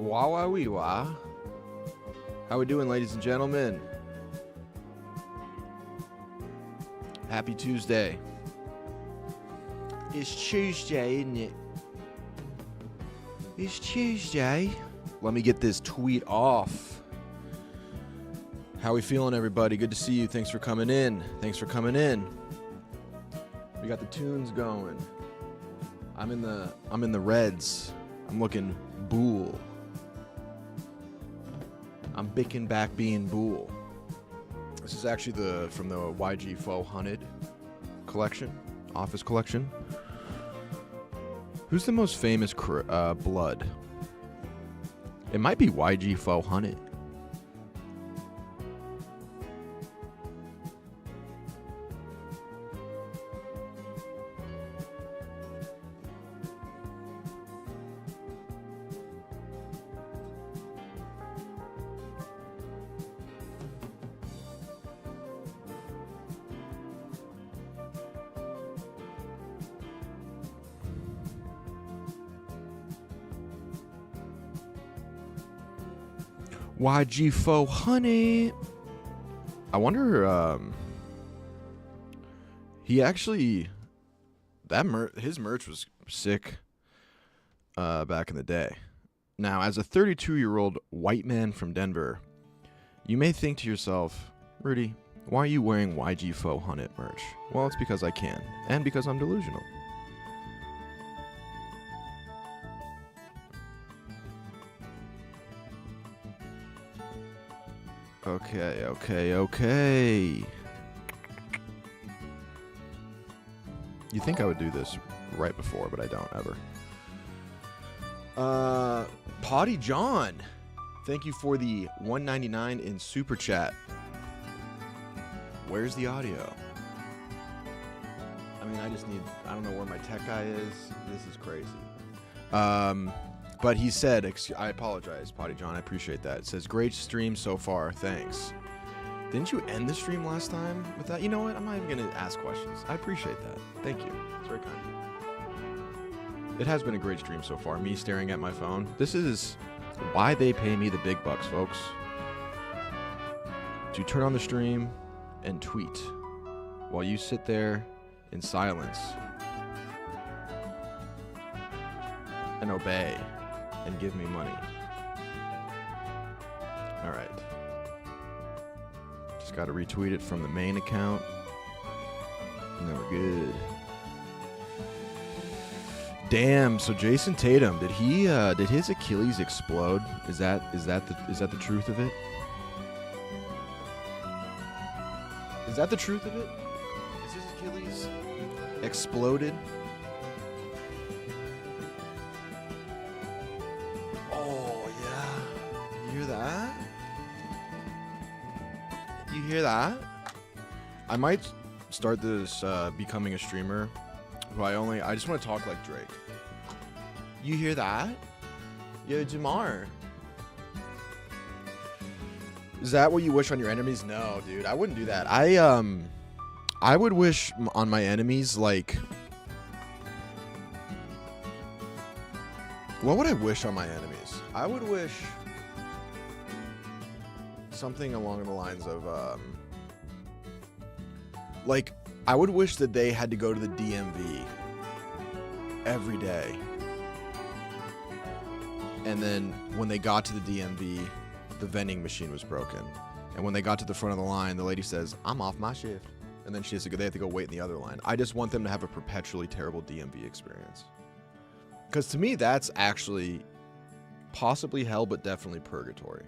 Wah wah wee wah. How we doing, ladies and gentlemen? Happy Tuesday. It's Tuesday, isn't it? It's Tuesday. Let me get this tweet off. How we feeling, everybody? Good to see you. Thanks for coming in. Thanks for coming in. We got the tunes going. I'm in the reds. I'm looking bull. I'm bicking back being bull. This is actually from the YG 400 collection, office collection. Who's the most famous blood? It might be YG 400. YG 400. I wonder. He actually his merch was sick. Back in the day. Now, as a 32-year-old white man from Denver, you may think to yourself, Rudy, why are you wearing YG 400 merch? Well, it's because I can, and because I'm delusional. Okay. You think I would do this right before, but I don't ever. Potty John, thank you for the $1.99 in Super Chat. Where's the audio? I mean, I don't know where my tech guy is. This is crazy. But he said, I apologize, Potty John. I appreciate that. It says, great stream so far. Thanks. Didn't you end the stream last time with that? You know what? I'm not even going to ask questions. I appreciate that. Thank you. It's very kind of you. It has been a great stream so far. Me staring at my phone. This is why they pay me the big bucks, folks. To turn on the stream and tweet while you sit there in silence and obey. And give me money. Alright. Just gotta retweet it from the main account. And then we're good. Damn, so Jason Tatum, did his Achilles explode? Is that the truth of it? Is that the truth of it? Is his Achilles exploded? You hear that? I might start this becoming a streamer who I just want to talk like Drake. You hear that? Yo, Jamar. Is that what you wish on your enemies? No, dude, I wouldn't do that. I would wish on my enemies, like, what would I wish on my enemies? I would wish something along the lines of, like, I would wish that they had to go to the DMV every day. And then when they got to the DMV, the vending machine was broken. And when they got to the front of the line, the lady says, I'm off my shift. And then they have to go wait in the other line. I just want them to have a perpetually terrible DMV experience. Because to me, that's actually possibly hell, but definitely purgatory.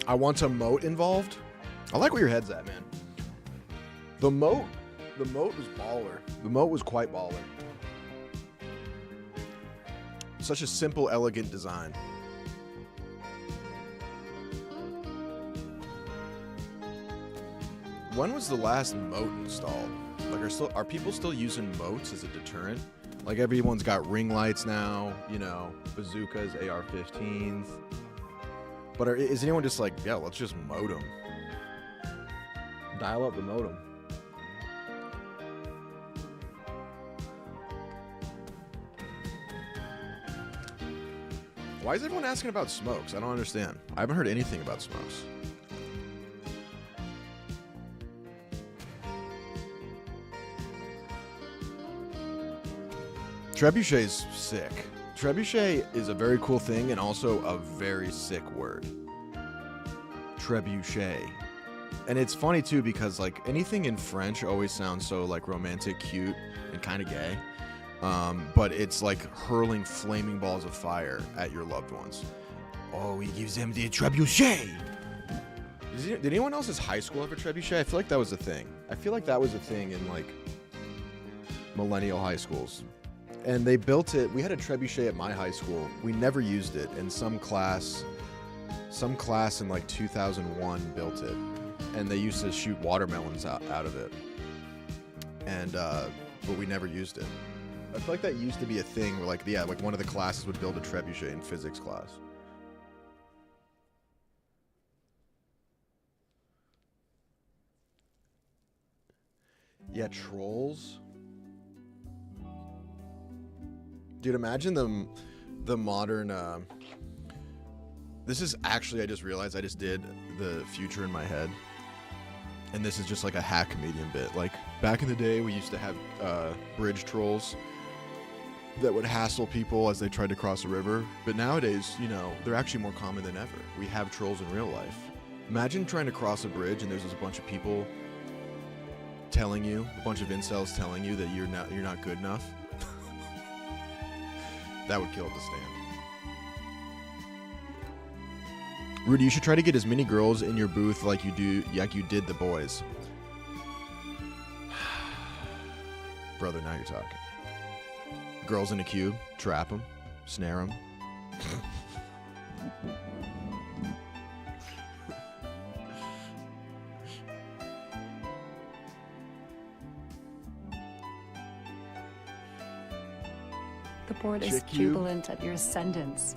I want a moat involved. I like where your head's at, man. The moat was baller. The moat was quite baller. Such a simple, elegant design. When was the last moat installed? Like, are people still using moats as a deterrent? Like everyone's got ring lights now, you know, bazookas, AR-15s. But is anyone just like, yeah, let's just modem. Dial up the modem. Why is everyone asking about smokes? I don't understand. I haven't heard anything about smokes. Trebuchet's sick. Trebuchet is a very cool thing and also a very sick word. Trebuchet. And it's funny too because like anything in French always sounds so like romantic, cute, and kind of gay. But it's like hurling flaming balls of fire at your loved ones. Oh, he gives them the trebuchet. Did anyone else's high school have a trebuchet? I feel like that was a thing. I feel like that was a thing in like millennial high schools. And they built it. We had a trebuchet at my high school. We never used it. And some class in like 2001 built it. And they used to shoot watermelons out of it. And but we never used it. I feel like that used to be a thing where like, yeah, like one of the classes would build a trebuchet in physics class. Yeah, trolls. Dude, imagine the modern, this is actually, I just realized I just did the future in my head. And this is just like a hack comedian bit. Like, back in the day, we used to have bridge trolls that would hassle people as they tried to cross a river. But nowadays, you know, they're actually more common than ever. We have trolls in real life. Imagine trying to cross a bridge and there's just a bunch of people telling you, a bunch of incels telling you that you're not good enough. That would kill the stand. Rudy, you should try to get as many girls in your booth like you did the boys. Brother, now you're talking. Girls in a cube, trap them, snare them. The board is jubilant at your ascendance.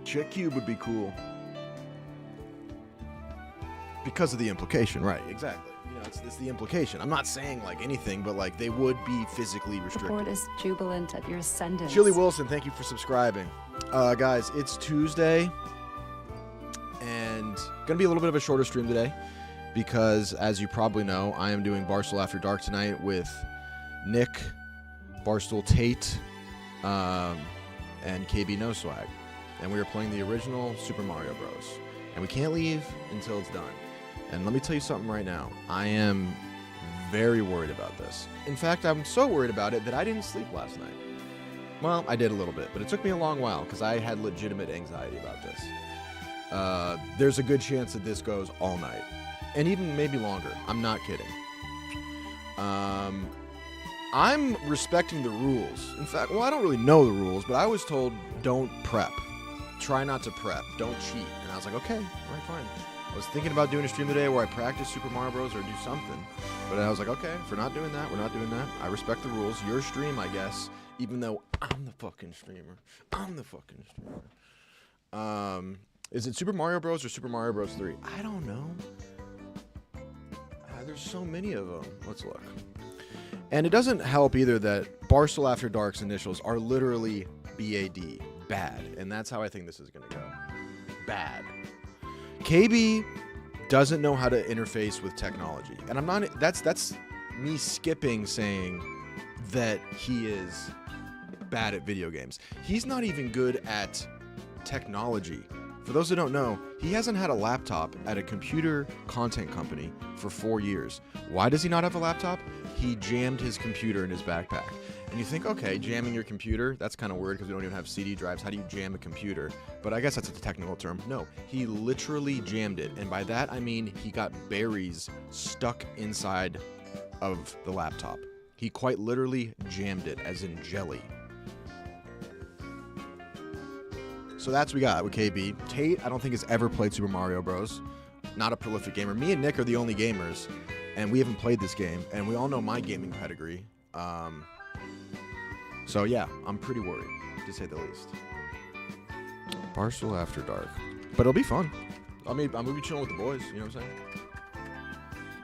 Chick cube would be cool. Because of the implication, right, exactly. You know, it's the implication. I'm not saying like anything, but like they would be physically restricted. The board is jubilant at your ascendance. Chili Wilson, thank you for subscribing. Guys, it's Tuesday, and gonna be a little bit of a shorter stream today because, as you probably know, I am doing Barstool After Dark tonight with Nick, Barstool Tate, and KB No Swag. And we are playing the original Super Mario Bros. And we can't leave until it's done. And let me tell you something right now. I am very worried about this. In fact, I'm so worried about it that I didn't sleep last night. Well, I did a little bit, but it took me a long while because I had legitimate anxiety about this. There's a good chance that this goes all night. And even maybe longer. I'm not kidding. I'm respecting the rules. In fact, well, I don't really know the rules, but I was told don't prep. Try not to prep. Don't cheat. And I was like, okay, all right, fine. I was thinking about doing a stream today where I practice Super Mario Bros. Or do something. But I was like, okay, if we're not doing that, we're not doing that. I respect the rules. Your stream, I guess, even though I'm the fucking streamer. I'm the fucking streamer. Is it Super Mario Bros. Or Super Mario Bros. 3? I don't know. There's so many of them. Let's look. And it doesn't help either that Barstool After Dark's initials are literally BAD. Bad. And that's how I think this is going to go. Bad. KB doesn't know how to interface with technology. And I'm not, that's me skipping saying that he is bad at video games. He's not even good at technology. For those who don't know, he hasn't had a laptop at a computer content company for 4 years. Why does he not have a laptop? He jammed his computer in his backpack. And you think, okay, jamming your computer, that's kind of weird because we don't even have CD drives. How do you jam a computer? But I guess that's a technical term. No, he literally jammed it. And by that, I mean he got berries stuck inside of the laptop. He quite literally jammed it, as in jelly. So that's what we got with KB. Tate, I don't think has ever played Super Mario Bros. Not a prolific gamer. Me and Nick are the only gamers, and we haven't played this game. And we all know my gaming pedigree. So yeah, I'm pretty worried, to say the least. Barstool After Dark. But it'll be fun. I mean, I'm going to be chilling with the boys, you know what I'm saying?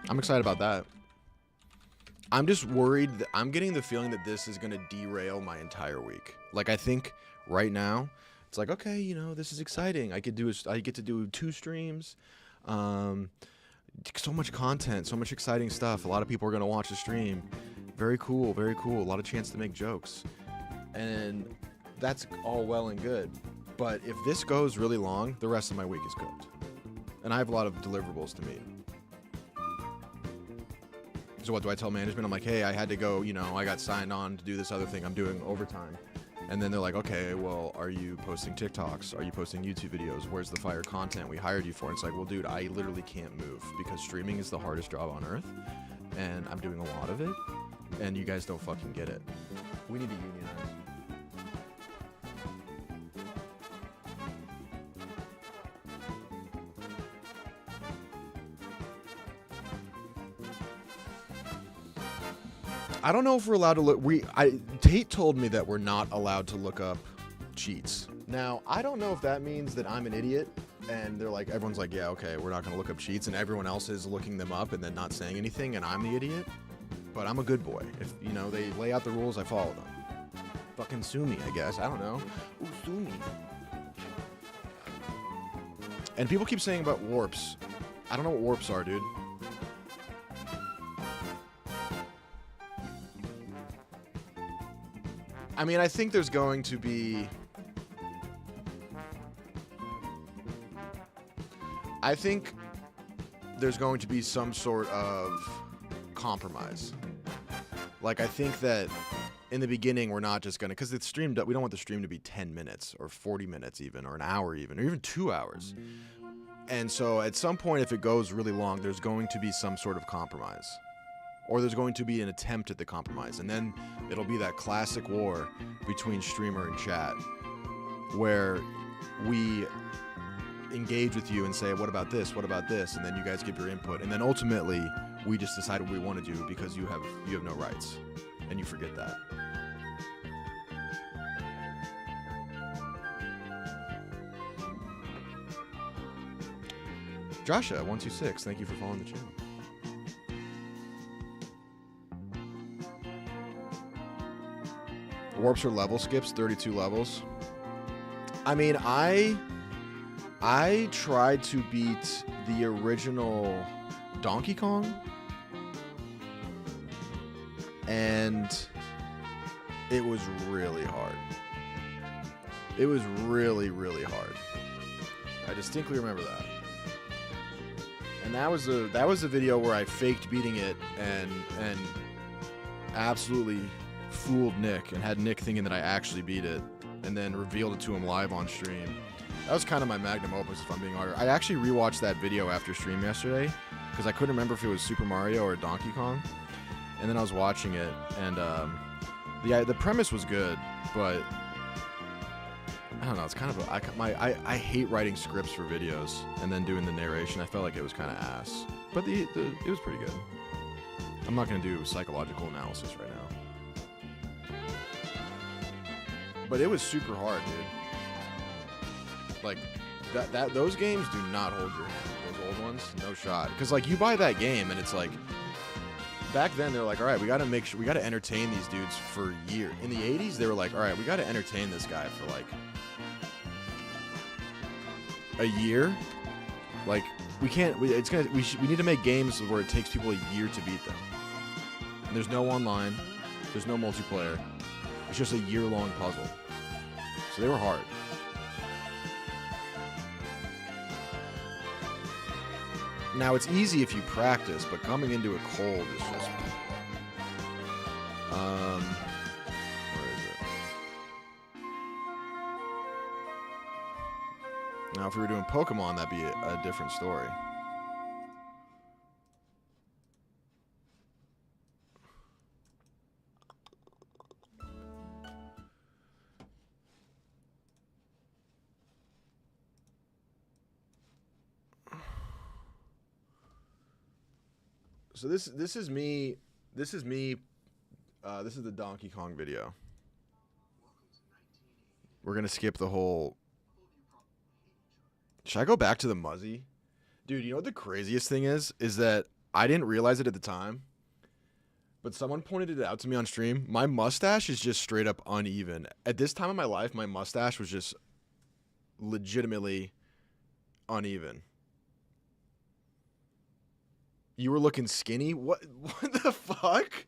I'm excited about that. I'm just worried that I'm getting the feeling that this is going to derail my entire week. Like, I think right now, it's like, okay, you know, this is exciting. I get to do 2 streams. So much content, so much exciting stuff. A lot of people are going to watch the stream. Very cool, very cool. A lot of chance to make jokes. And that's all well and good. But if this goes really long, the rest of my week is cooked. And I have a lot of deliverables to meet. So what do I tell management? I'm like, hey, I had to go, you know, I got signed on to do this other thing. I'm doing overtime. And then they're like, okay, well, are you posting TikToks? Are you posting YouTube videos? Where's the fire content we hired you for? And it's like, well, dude, I literally can't move because streaming is the hardest job on earth. And I'm doing a lot of it. And you guys don't fucking get it. We need to unionize. I don't know if we're allowed to look. Tate told me that we're not allowed to look up cheats. Now, I don't know if that means that I'm an idiot and they're like, everyone's like, yeah, okay, we're not going to look up cheats, and everyone else is looking them up and then not saying anything, and I'm the idiot. But I'm a good boy. If, you know, they lay out the rules, I follow them. Fucking sue me, I guess. I don't know. Ooh, sue me. And people keep saying about warps. I don't know what warps are, dude. I mean, I think there's going to be... I think there's going to be some sort of compromise. Like, I think that in the beginning, we're not just going to... Because it's streamed... We don't want the stream to be 10 minutes or 40 minutes even, or an hour even, or even 2 hours. And so at some point, if it goes really long, there's going to be some sort of compromise. Or there's going to be an attempt at the compromise. And then it'll be that classic war between streamer and chat where we engage with you and say, what about this? What about this? And then you guys give your input. And then ultimately, we just decide what we want to do because you have no rights. And you forget that. Joshua126, thank you for following the channel. Warps or level skips, 32 levels. I mean, I tried to beat the original Donkey Kong, and it was really hard. It was really, really hard. I distinctly remember that. And that was a video where I faked beating it and absolutely fooled Nick and had Nick thinking that I actually beat it, and then revealed it to him live on stream. That was kind of my magnum opus, if I'm being honest. I actually rewatched that video after stream yesterday because I couldn't remember if it was Super Mario or Donkey Kong, and then I was watching it, and the premise was good, but I don't know. It's kind of I hate writing scripts for videos and then doing the narration. I felt like it was kind of ass, but it was pretty good. I'm not gonna do psychological analysis right now. But it was super hard, dude. Like, those games do not hold your hand. Those old ones, no shot. Because, like, you buy that game, and it's like, back then, they're like, all right, we got to make sure, we got to entertain these dudes for a year. In the 80s, they were like, all right, we got to entertain this guy for, like, a year. Like, we can't, we need to make games where it takes people a year to beat them. And there's no online, there's no multiplayer. It's just a year-long puzzle. So they were hard. Now, it's easy if you practice, but coming into it cold is just... Where is it? Now, if we were doing Pokemon, that'd be a different story. So this is me. This is the Donkey Kong video. We're going to skip the whole... Should I go back to the Muzzy? Dude, you know what the craziest thing is? Is that I didn't realize it at the time, but someone pointed it out to me on stream. My mustache is just straight up uneven. At this time of my life, my mustache was just legitimately uneven. You were looking skinny? What the fuck?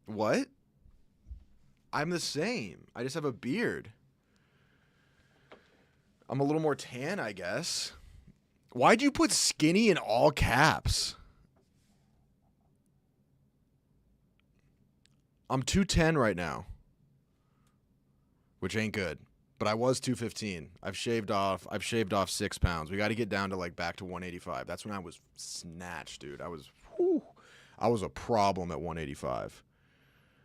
What? I'm the same. I just have a beard. I'm a little more tan, I guess. Why'd you put skinny in all caps? I'm 210 right now, which ain't good. But I was 215. I've shaved off 6 pounds. We got to get down to like back to 185. That's when I was snatched, dude. I was a problem at 185.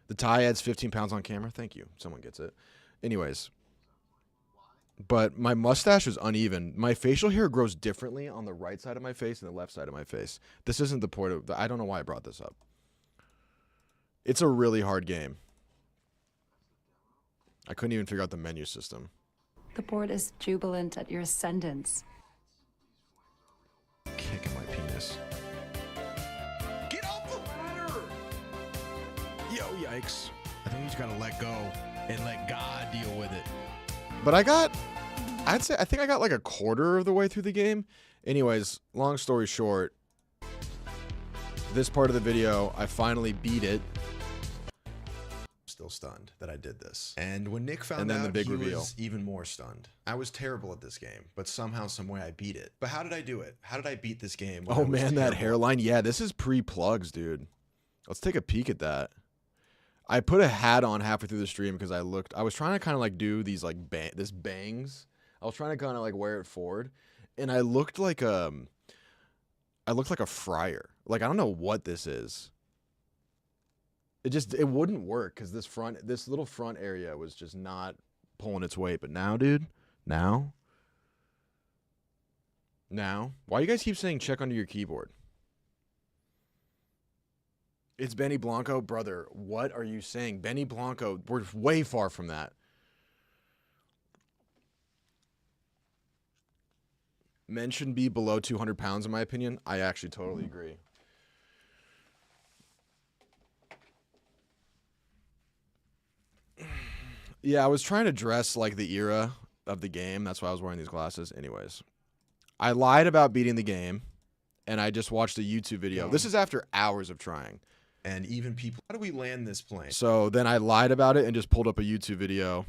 The tie adds 15 pounds on camera. Thank you. Someone gets it. Anyways. But my mustache is uneven. My facial hair grows differently on the right side of my face and the left side of my face. This isn't the point of... I don't know why I brought this up. It's a really hard game. I couldn't even figure out the menu system. The board is jubilant at your ascendance. Kicking my penis. Get off the ladder! Yo, yikes. I think you just gotta let go and let God deal with it. But I think I got like a quarter of the way through the game. Anyways, long story short, this part of the video, I finally beat it. Still stunned that I did this. And when Nick found out, he was even more stunned. I was terrible at this game, but somehow, some way I beat it. But how did I do it? How did I beat this game? Oh man, that hairline. Yeah, this is pre-plugs, dude. Let's take a peek at that. I put a hat on halfway through the stream because I was trying to kind of like do these like bangs. I was trying to kind of like wear it forward, and I looked like a friar. Like, I don't know what this is. It wouldn't work because this little front area was just not pulling its weight. But now, dude, now, why you guys keep saying check under your keyboard? It's Benny Blanco, brother. What are you saying? Benny Blanco, we're way far from that. Men shouldn't be below 200 pounds, in my opinion. I actually totally agree. Yeah, I was trying to dress like the era of the game. That's why I was wearing these glasses. Anyways, I lied about beating the game, and I just watched a YouTube video. This is after hours of trying. And even people, how do we land this plane? So then I lied about it and just pulled up a YouTube video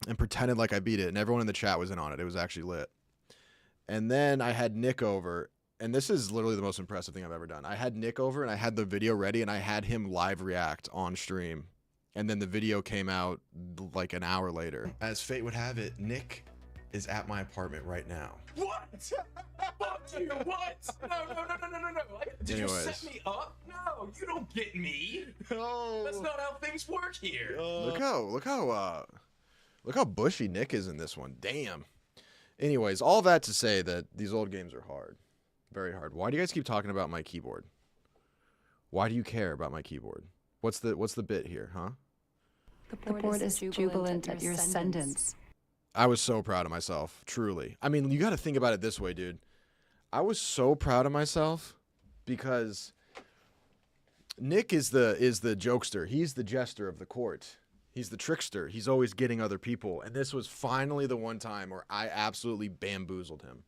and pretended like I beat it. And everyone in the chat was in on it. It was actually lit. And then I had Nick over. And this is literally the most impressive thing I've ever done. I had Nick over and I had the video ready and I had him live react on stream. And then the video came out like an hour later. As fate would have it, Nick is at my apartment right now. What? Fuck you, what? No. Did you set me up? No, you don't get me. Oh. That's not how things work here. Look how bushy Nick is in this one. Damn. Anyways, all that to say that these old games are hard. Very hard. Why do you guys keep talking about my keyboard? Why do you care about my keyboard? What's the bit here, huh? The board is jubilant at your ascendance. I was so proud of myself, truly. I mean, you got to think about it this way, dude. I was so proud of myself because Nick is the jokester. He's the jester of the court. He's the trickster. He's always getting other people. And this was finally the one time where I absolutely bamboozled him.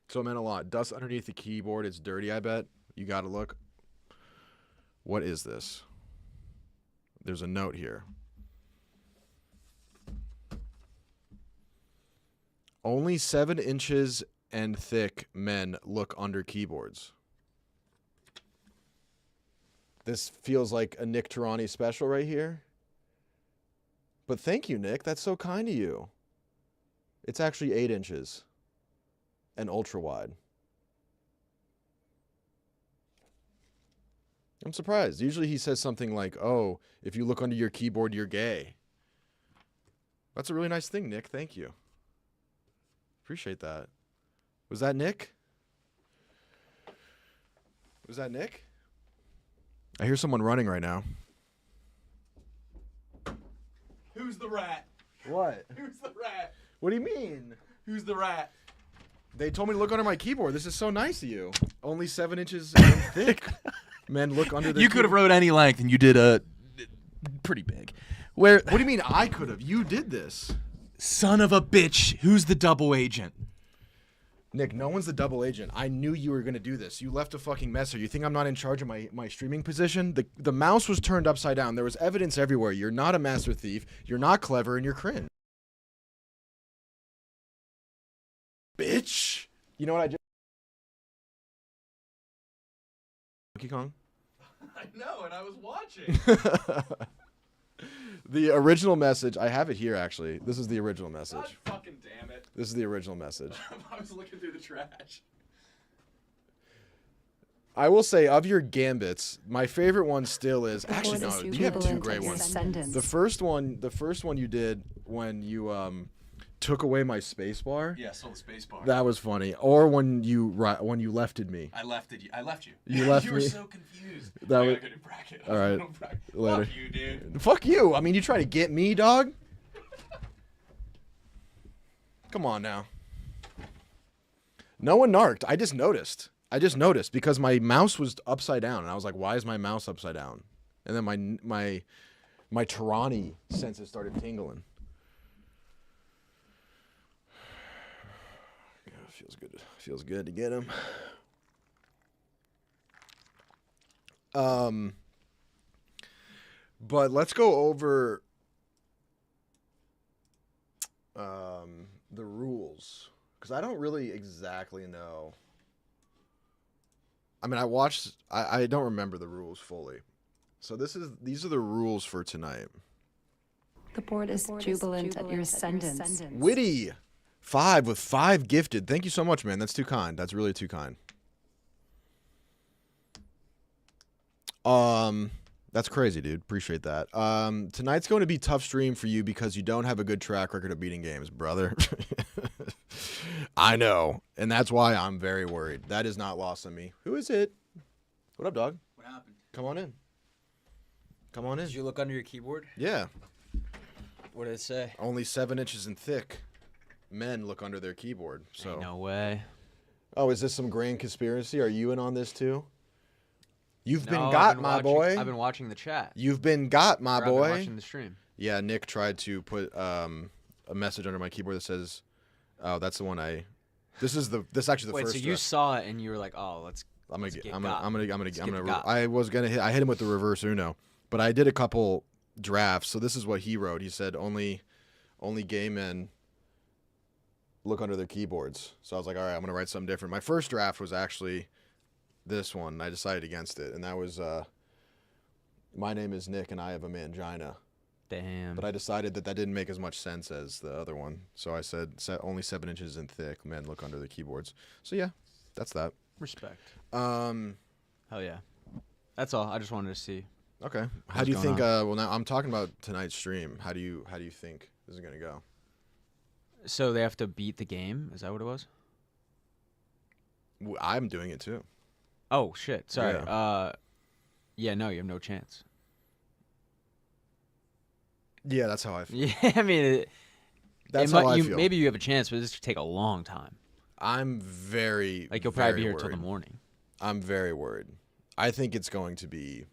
So it meant a lot. Dust underneath the keyboard. It's dirty, I bet. You got to look. What is this? There's a note here. Only 7 inches and thick men look under keyboards. This feels like a Nick Tranni special right here. But thank you, Nick. That's so kind of you. It's actually 8 inches and ultra wide. I'm surprised. Usually he says something like, oh, if you look under your keyboard, you're gay. That's a really nice thing, Nick. Thank you. Appreciate that. Was that Nick? Was that Nick? I hear someone running right now. Who's the rat? What? Who's the rat? What do you mean? Who's the rat? They told me to look under my keyboard. This is so nice of you. Only 7 inches in thick. Men, look under the You could have wrote any length, and you did a pretty big. Where? What do you mean I could have? You did this. Son of a bitch. Who's the double agent? Nick, no one's the double agent. I knew you were going to do this. You left a fucking mess here. You think I'm not in charge of my streaming position? The mouse was turned upside down. There was evidence everywhere. You're not a master thief. You're not clever, and you're cringe. Bitch. You know what I just... Donkey Kong? I know, and I was watching. The original message, I have it here actually. This is the original message. God fucking damn it. This is the original message. I was looking through the trash. I will say, of your gambits, my favorite one still is... Actually, no, you have 2 great ones. The first one you did when you took away my space bar. Yeah, stole the space bar. That was funny. Or when you lefted me. I left you. You left you me. were so confused. That was... Good bracket. All right. Later. Fuck you, dude. Fuck you. I mean, you try to get me, dog? Come on now. No one narked. I just noticed because my mouse was upside down, and I was like, "Why is my mouse upside down?" And then my Tranni senses started tingling. Yeah, feels good. Feels good to get him. But let's go over the rules, because I don't really exactly know. I mean, I don't remember the rules fully. So these are the rules for tonight. The board is jubilant at your ascendance. Witty 5 with 5 gifted. Thank you so much, man. That's too kind. That's really too kind. That's crazy, dude. Appreciate that. Tonight's going to be tough stream for you because you don't have a good track record of beating games, brother. I know, and that's why I'm very worried. That is not lost on me. Who is it? What up, dog? What happened? Come on in. Come on in. Did you look under your keyboard? Yeah. What did it say? Only 7 inches in thick. Men look under their keyboard. So. Ain't no way. Oh, is this some grand conspiracy? Are you in on this too? You've been No, got, my boy. I've been watching the chat. You've been got, my Or boy. I've been watching the stream. Yeah, Nick tried to put a message under my keyboard that says, "Oh, that's the one I." This is actually the Wait, first. so you saw it and you were like, "Oh, let's." I'm let's gonna. get I'm got. gonna. I was gonna hit. I hit him with the reverse Uno, but I did a couple drafts. So this is what he wrote. He said only gay men look under their keyboards. So I was like, all right, I'm gonna write something different. My first draft was actually this one, and I decided against it, and that was my name is Nick, and I have a mangina. Damn. But I decided that didn't make as much sense as the other one, so I said only 7 inches in thick men look under the keyboards. So yeah, that's that. Respect. Hell yeah. That's all. I just wanted to see. Okay. How do you think? Well, now I'm talking about tonight's stream. How do you think this is gonna go? So they have to beat the game? Is that what it was? I'm doing it too. Oh shit! Sorry. Yeah. Yeah. No, you have no chance. Yeah, that's how I feel. Yeah, I mean, That's how I feel. Maybe you have a chance, but this could take a long time. I'm very Like you'll probably be here worried. till the morning. I'm very worried. I think it's going to be.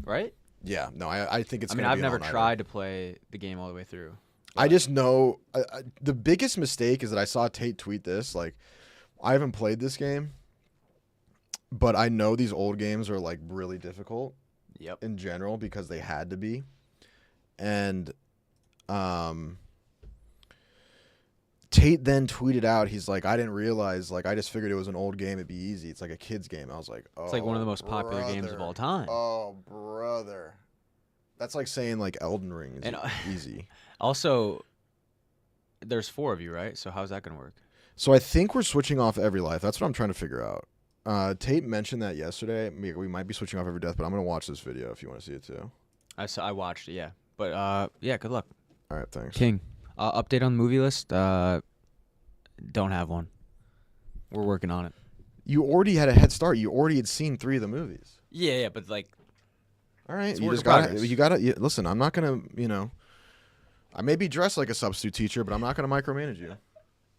Right? Yeah. No, I think it's. I mean, gonna I've be never an all-nighter. tried to play the game all the way through. I just know the biggest mistake is that I saw Tate tweet this. Like, I haven't played this game, but I know these old games are like really difficult. Yep. In general, because they had to be, and Tate then tweeted out, he's like, I didn't realize, like, I just figured it was an old game, it'd be easy. It's like a kid's game. I was like, oh, It's like one of the most popular games of all time. Oh, brother. That's like saying, like, Elden Ring is easy. Also, there's 4 of you, right? So how's that going to work? So I think we're switching off every life. That's what I'm trying to figure out. Tate mentioned that yesterday. We might be switching off every death, but I'm going to watch this video if you want to see it too. I watched it, yeah. But, yeah, good luck. All right, thanks. King, update on the movie list? Don't have one. We're working on it. You already had a head start. You already had seen 3 of the movies. Yeah, but like, all right, it's you work just in gotta, progress. you gotta listen. I'm not gonna, I may be dressed like a substitute teacher, but I'm not gonna micromanage you.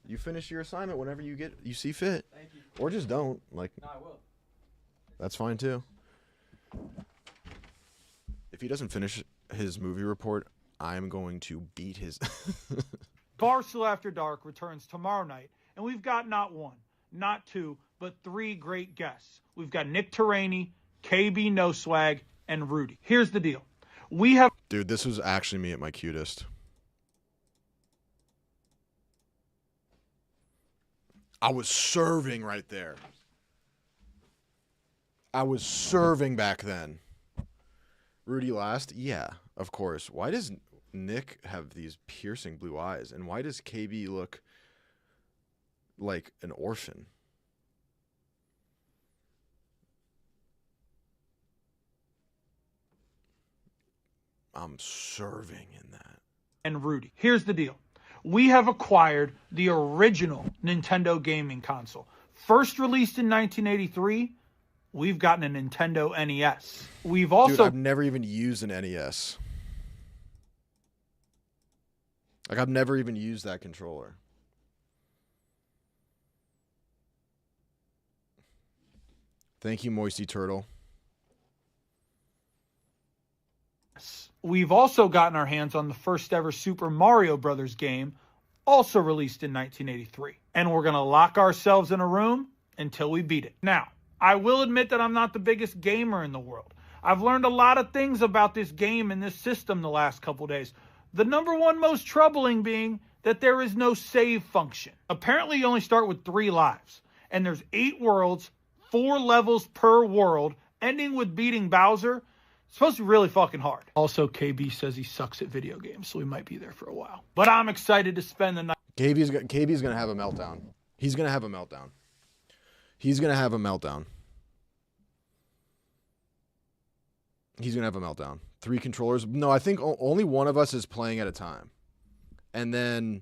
You finish your assignment whenever you see fit. Thank you. Or just don't. Like, No, I will. that's fine too. If he doesn't finish his movie report, I'm going to beat his. Barstool After Dark returns tomorrow night, and we've got not one, not two, but three great guests. We've got Nick Tranni, KB No Swag, and Rudy. Here's the deal. We have... Dude, this was actually me at my cutest. I was serving right there. I was serving back then. Rudy last? Yeah, of course. Why does Nick have these piercing blue eyes? And why does KB look like an orphan? I'm serving in that. And Rudy. Here's the deal. We have acquired the original Nintendo gaming console. First released in 1983, we've gotten a Nintendo NES. We've also... Dude, I've never even used an NES. Like, I've never even used that controller. Thank you, Moisty Turtle. We've also gotten our hands on the first ever Super Mario Brothers game, also released in 1983. And we're going to lock ourselves in a room until we beat it. Now, I will admit that I'm not the biggest gamer in the world. I've learned a lot of things about this game and this system the last couple days. The number one most troubling being that there is no save function. Apparently, you only start with 3 lives. And there's 8 worlds, 4 levels per world, ending with beating Bowser. It's supposed to be really fucking hard. Also, KB says he sucks at video games, so we might be there for a while. But I'm excited to spend the night. KB's going to have a meltdown. He's going to have a meltdown. He's going to have a meltdown. He's going to have a meltdown. 3 controllers. No, I think only one of us is playing at a time. And then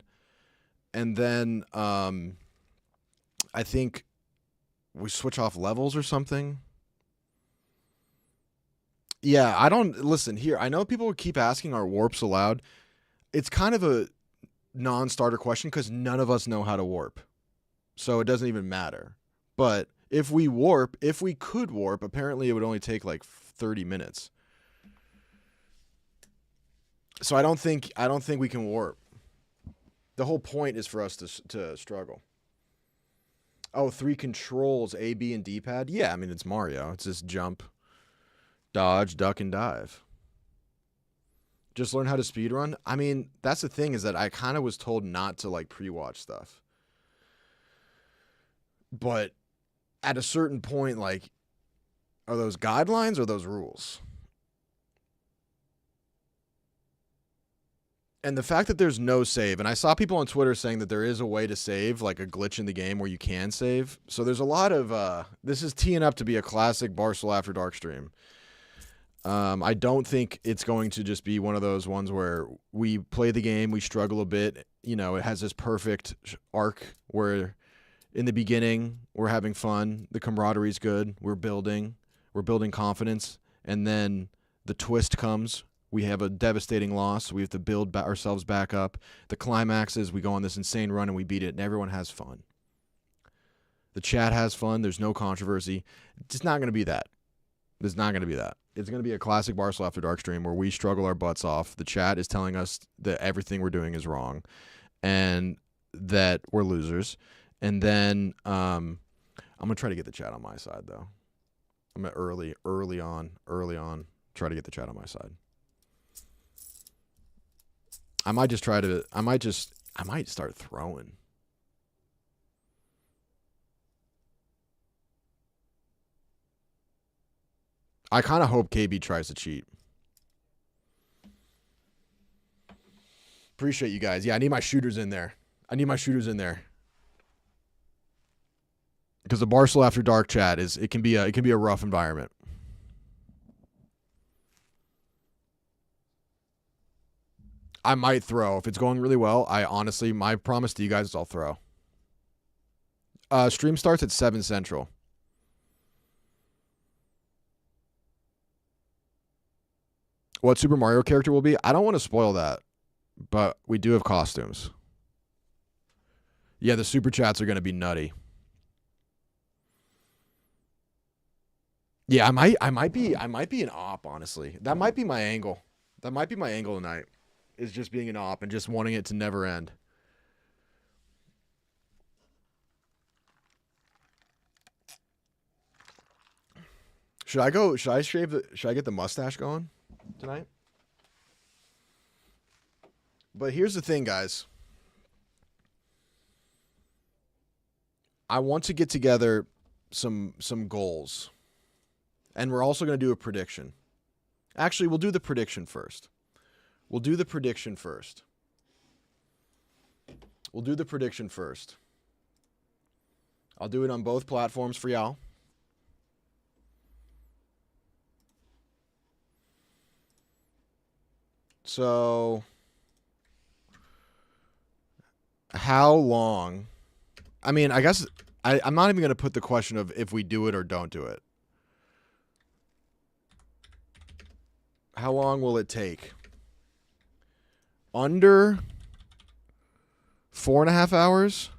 I think we switch off levels or something. Yeah, I don't listen here. I know people keep asking are warps allowed. It's kind of a non-starter question because none of us know how to warp. So it doesn't even matter. But if we could warp, apparently it would only take like 30 minutes. So I don't think we can warp. The whole point is for us to struggle. Oh, 3 controls, A, B, and D-pad? Yeah, I mean, it's Mario. It's just jump, dodge, duck, and dive. Just learn how to speedrun? I mean, that's the thing is that I kind of was told not to, like, pre-watch stuff. But at a certain point, like, are those guidelines or those rules? And the fact that there's no save, and I saw people on Twitter saying that there is a way to save, like a glitch in the game where you can save. So there's a lot of, this is teeing up to be a classic Barstool After Dark stream. I don't think it's going to just be one of those ones where we play the game, we struggle a bit. You know, it has this perfect arc where in the beginning we're having fun, the camaraderie's good, we're building confidence, and then the twist comes. We have a devastating loss. We have to build ourselves back up. The climax is we go on this insane run and we beat it, and everyone has fun. The chat has fun. There's no controversy. It's not going to be that. It's not going to be that. It's going to be a classic Barstool After Dark stream where we struggle our butts off. The chat is telling us that everything we're doing is wrong and that we're losers. And then I'm going to try to get the chat on my side, though. I'm going to early on, try to get the chat on my side. I might start throwing. I kind of hope KB tries to cheat. Appreciate you guys. Yeah, I need my shooters in there. Because the Barstool After Dark chat it can be a rough environment. I might throw. If it's going really well, my promise to you guys is I'll throw. Stream starts at 7 Central. What Super Mario character will be? I don't want to spoil that, but we do have costumes. Yeah, the super chats are going to be nutty. Yeah, I might be an op, honestly. That might be my angle. That might be my angle tonight. Is just being an op and just wanting it to never end. Should I get the mustache going tonight? But here's the thing, guys. I want to get together some goals. And we're also going to do a prediction. Actually, we'll do the prediction first. We'll do the prediction first. I'll do it on both platforms for y'all. So, how long? I mean, I guess I'm not even going to put the question of if we do it or don't do it. How long will it take? Under 4.5 hours?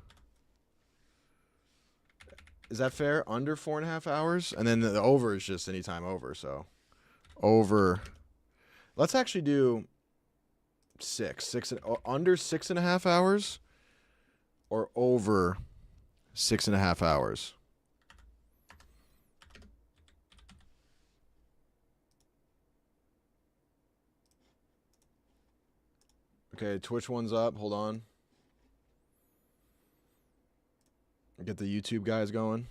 Is that fair? Under 4.5 hours? And then the over is just anytime over, so. Over. Let's actually do under 6.5 hours or over 6.5 hours. Okay, Twitch one's up. Hold on. Get the YouTube guys going.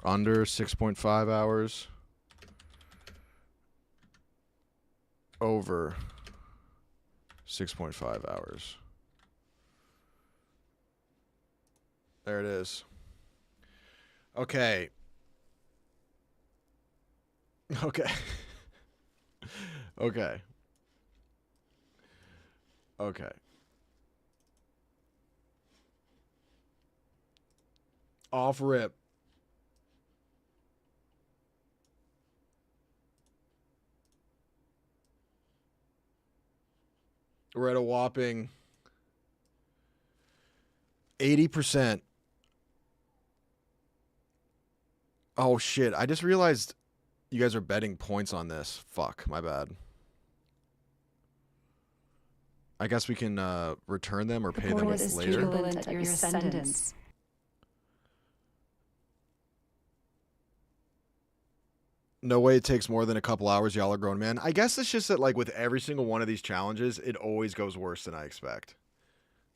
Under 6.5 hours. Over 6.5 hours. There it is. Okay. Okay. Okay. Okay. Off rip. We're at a whopping 80%. Oh, shit. I just realized you guys are betting points on this. Fuck, my bad. I guess we can return them or pay them later. Jubilant at your sentence. No way it takes more than a couple hours. Y'all are grown, man. I guess it's just that, like, with every single one of these challenges, it always goes worse than I expect.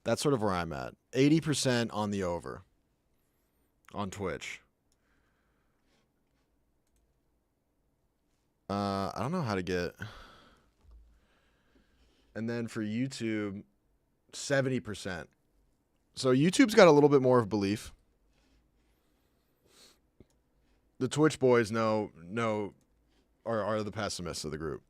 That's sort of where I'm at. 80% on the over on Twitch. I don't know how to get. And then for YouTube, 70%. So YouTube's got a little bit more of belief. The Twitch boys are the pessimists of the group.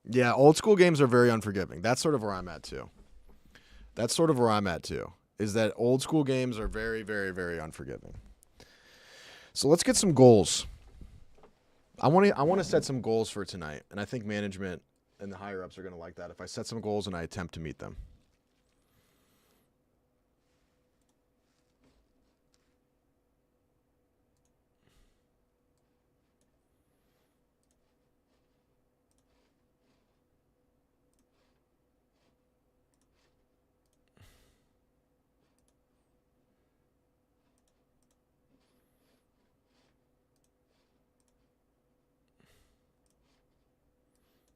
Yeah, old school games are very unforgiving. That's sort of where I'm at too. Is that old school games are very, very, very unforgiving. So let's get some goals. I want to set some goals for tonight, and I think management and the higher ups are going to like that if I set some goals and I attempt to meet them.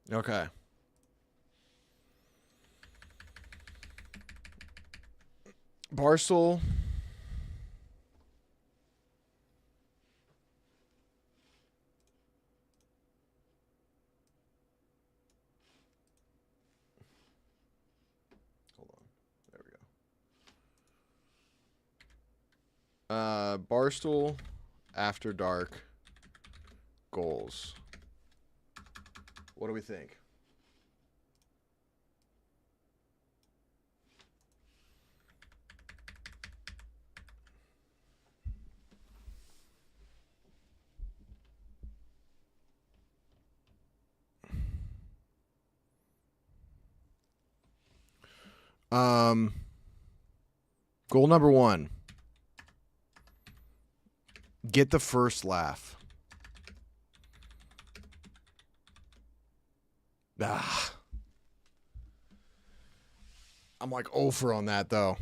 Okay. Barstool. Hold on. There we go. Barstool After Dark goals. What do we think? Goal number 1. Get the first laugh. I'm like 0 for on that, though.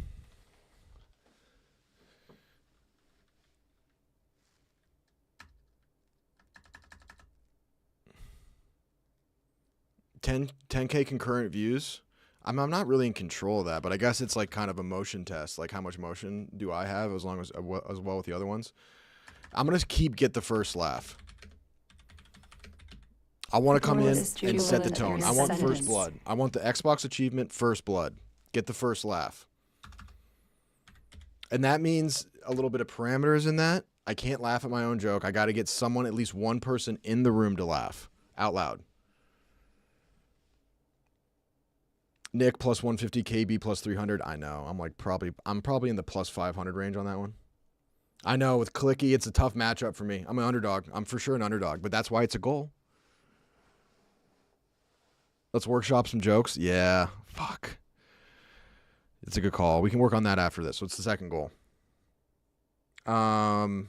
$10K concurrent views. I'm not really in control of that, but I guess it's like kind of a motion test. Like, how much motion do I have as well with the other ones? I'm going to get the first laugh. I want to come in and set the tone. I want first blood. I want the Xbox achievement first blood. Get the first laugh. And that means a little bit of parameters in that. I can't laugh at my own joke. I got to get someone, at least one person in the room to laugh out loud. Nick plus 150, KB plus 300. I know. I'm probably in the plus 500 range on that one. I know with Clicky, it's a tough matchup for me. I'm an underdog. I'm for sure an underdog, but that's why it's a goal. Let's workshop some jokes. Yeah. Fuck. It's a good call. We can work on that after this. What's the second goal? I'll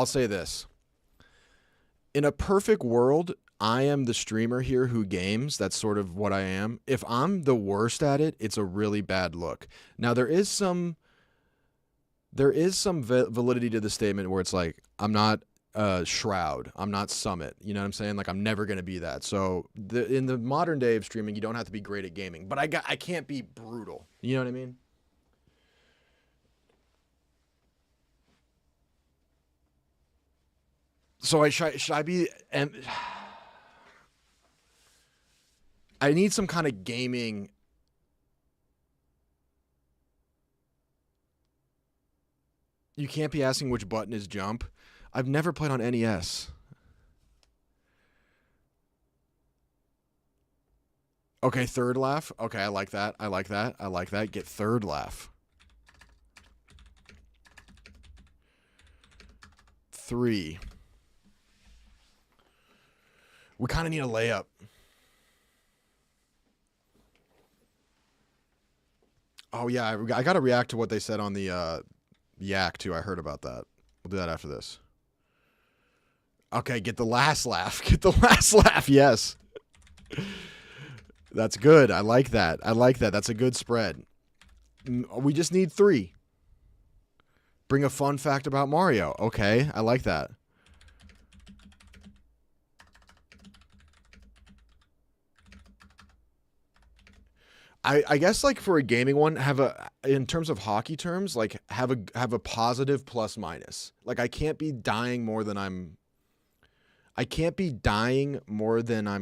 say this. In a perfect world, I am the streamer here who games. That's sort of what I am. If I'm the worst at it, it's a really bad look. Now, there is some validity to the statement where it's like, I'm not Shroud. I'm not Summit. You know what I'm saying? Like, I'm never going to be that. So in the modern day of streaming, you don't have to be great at gaming. But I can't be brutal. You know what I mean? So should I be... And I need some kind of gaming... You can't be asking which button is jump. I've never played on NES. Okay, third laugh. Okay, I like that. I like that. I like that. Get third laugh. 3. We kind of need a layup. Oh, yeah. I got to react to what they said on the Yak, too. I heard about that. We'll do that after this. Okay, get the last laugh. Get the last laugh. Yes. That's good. I like that. I like that. That's a good spread. We just need 3. Bring a fun fact about Mario. Okay, I like that. I guess like for a gaming one, in terms of hockey terms, like have a positive plus minus. Like I can't be dying more than I'm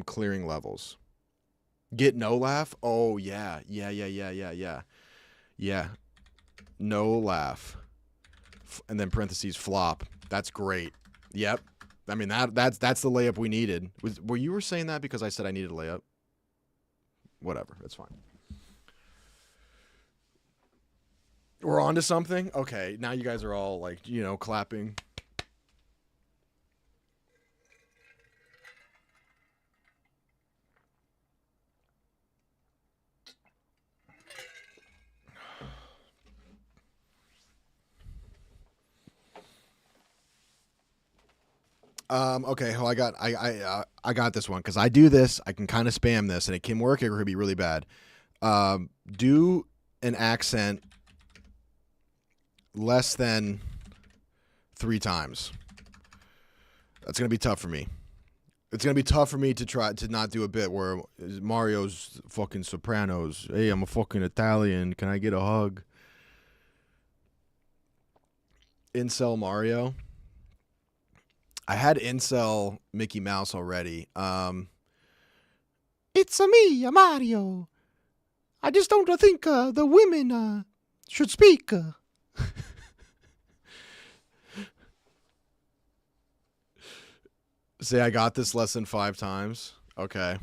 clearing levels. Get no laugh? Oh yeah. Yeah. No laugh. And then parentheses flop. That's great. Yep. I mean that's the layup we needed. Were you saying that because I said I needed a layup? Whatever. That's fine. We're on to something? Okay, now you guys are all like, clapping. Okay, I got this one because I do this. I can kind of spam this, and it can work. It could be really bad. Do an accent less than 3 times. That's gonna be tough for me. It's gonna be tough for me to try to not do a bit where Mario's fucking Sopranos. Hey, I'm a fucking Italian. Can I get a hug? Incel Mario. I had Incel Mickey Mouse already. It's me, Mario. I just don't think the women should speak. Say I got this less than 5 times. Okay.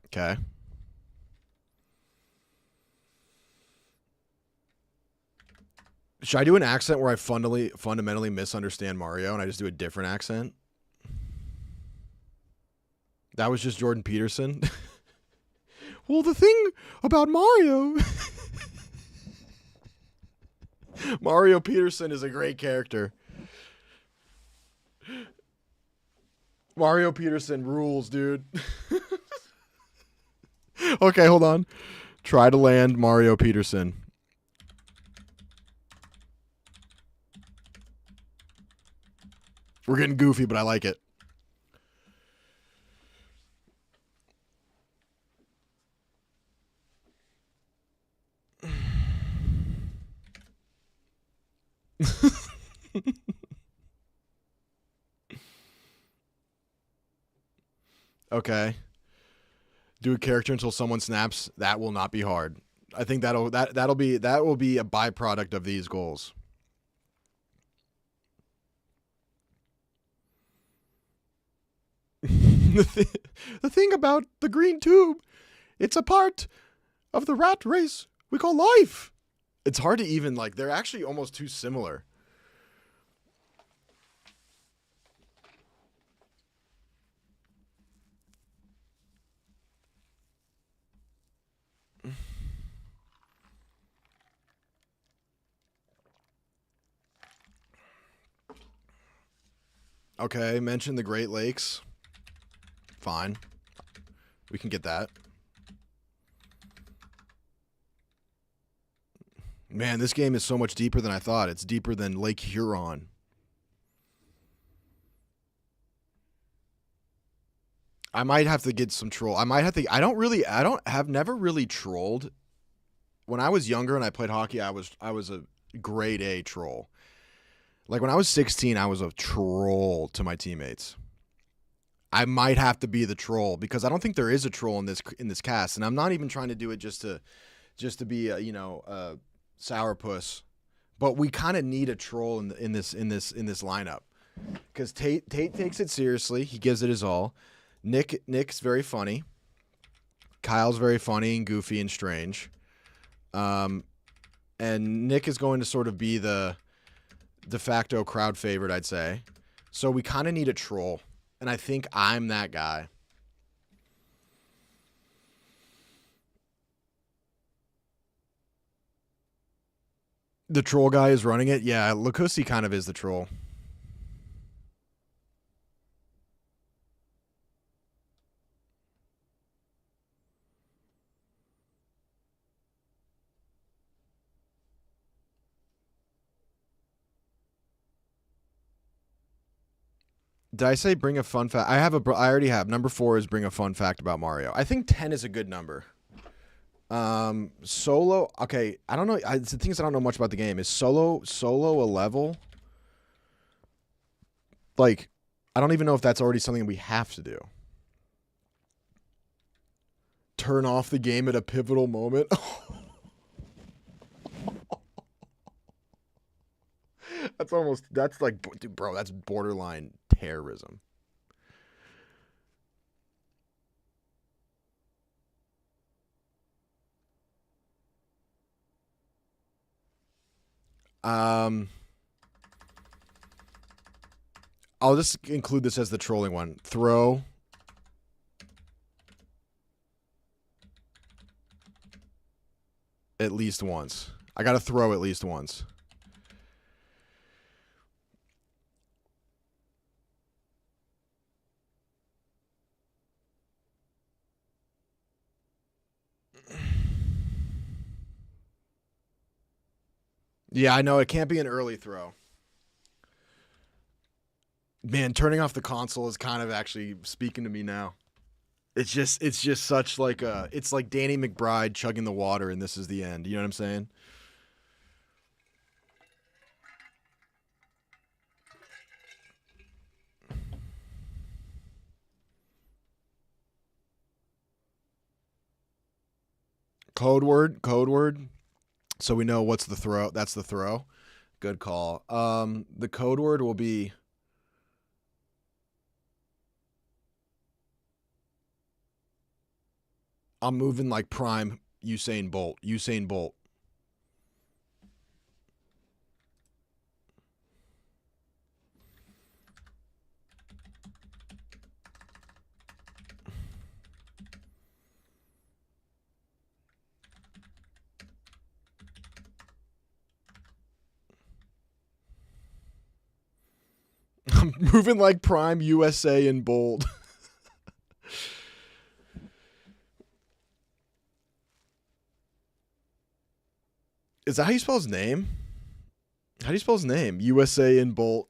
Okay. Should I do an accent where I fundamentally misunderstand Mario and I just do a different accent? That was just Jordan Peterson. Well, the thing about Mario... Mario Peterson is a great character. Mario Peterson rules, dude. Okay, hold on. Try to land Mario Peterson. We're getting goofy, but I like it. Okay. Do a character until someone snaps. That will not be hard. I think that will be a byproduct of these goals. The thing about the green tube, it's a part of the rat race we call life. It's hard to even, like, they're actually almost too similar. Okay, mention the Great Lakes. Fine. We can get that. Man, this game is so much deeper than I thought. It's deeper than Lake Huron. I might have to get some troll. I've never really trolled. When I was younger and I played hockey, I was a grade A troll. Like when I was 16, I was a troll to my teammates. I might have to be the troll because I don't think there is a troll in this cast, and I'm not even trying to do it just to be a sourpuss. But we kind of need a troll in this lineup because Tate takes it seriously. He gives it his all. Nick's very funny. Kyle's very funny and goofy and strange. And Nick is going to sort of be the de facto crowd favorite, I'd say. So we kind of need a troll. And I think I'm that guy. The troll guy is running it? Yeah, Lacusi kind of is the troll. Did I say bring a fun fact? I already have. Number 4 is bring a fun fact about Mario. I think 10 is a good number. Solo. Okay, I don't know. The thing is, I don't know much about the game. Is solo a level? Like, I don't even know if that's already something we have to do. Turn off the game at a pivotal moment. That's like, dude, bro, that's borderline terrorism. I'll just include this as the trolling one. Throw at least once. I got to throw at least once. Yeah, I know. It can't be an early throw. Man, turning off the console is kind of actually speaking to me now. It's just such like it's like Danny McBride chugging the water and this is the end. You know what I'm saying? Code word. So we know what's the throw. That's the throw. Good call. The code word will be I'm moving like prime Usain Bolt. Usain Bolt. I'm moving like prime USA in bold. Is that how you spell his name? How do you spell his name? USA in bold.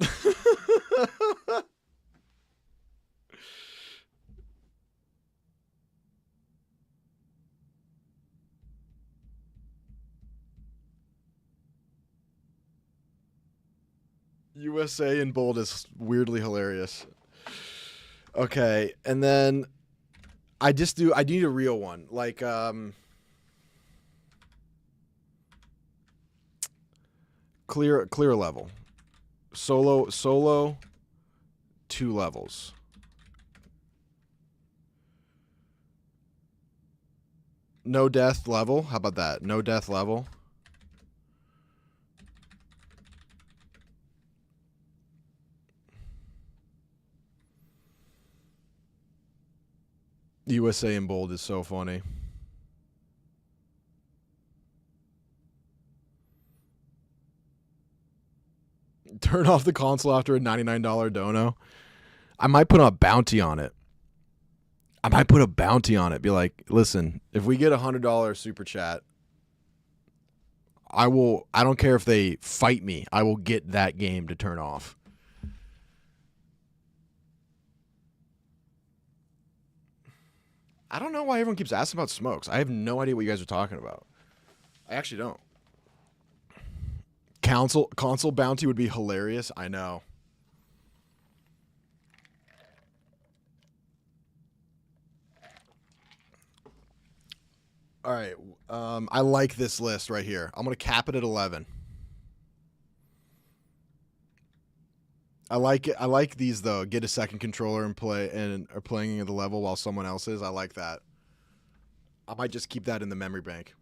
USA in bold is weirdly hilarious. Okay, and then I need a real one. Like clear level. Solo 2 levels. No death level. How about that? No death level. USA in bold is so funny. Turn off the console after a $99 dono. I might put a bounty on it. Be like, listen, if we get $100 super chat, I don't care if they fight me. I will get that game to turn off. I don't know why everyone keeps asking about smokes. I have no idea what you guys are talking about. I actually don't. Console bounty would be hilarious. I know. All right. I like this list right here. I'm going to cap it at 11. I like it. I like these though. Get a second controller and are playing at the level while someone else is. I like that. I might just keep that in the memory bank.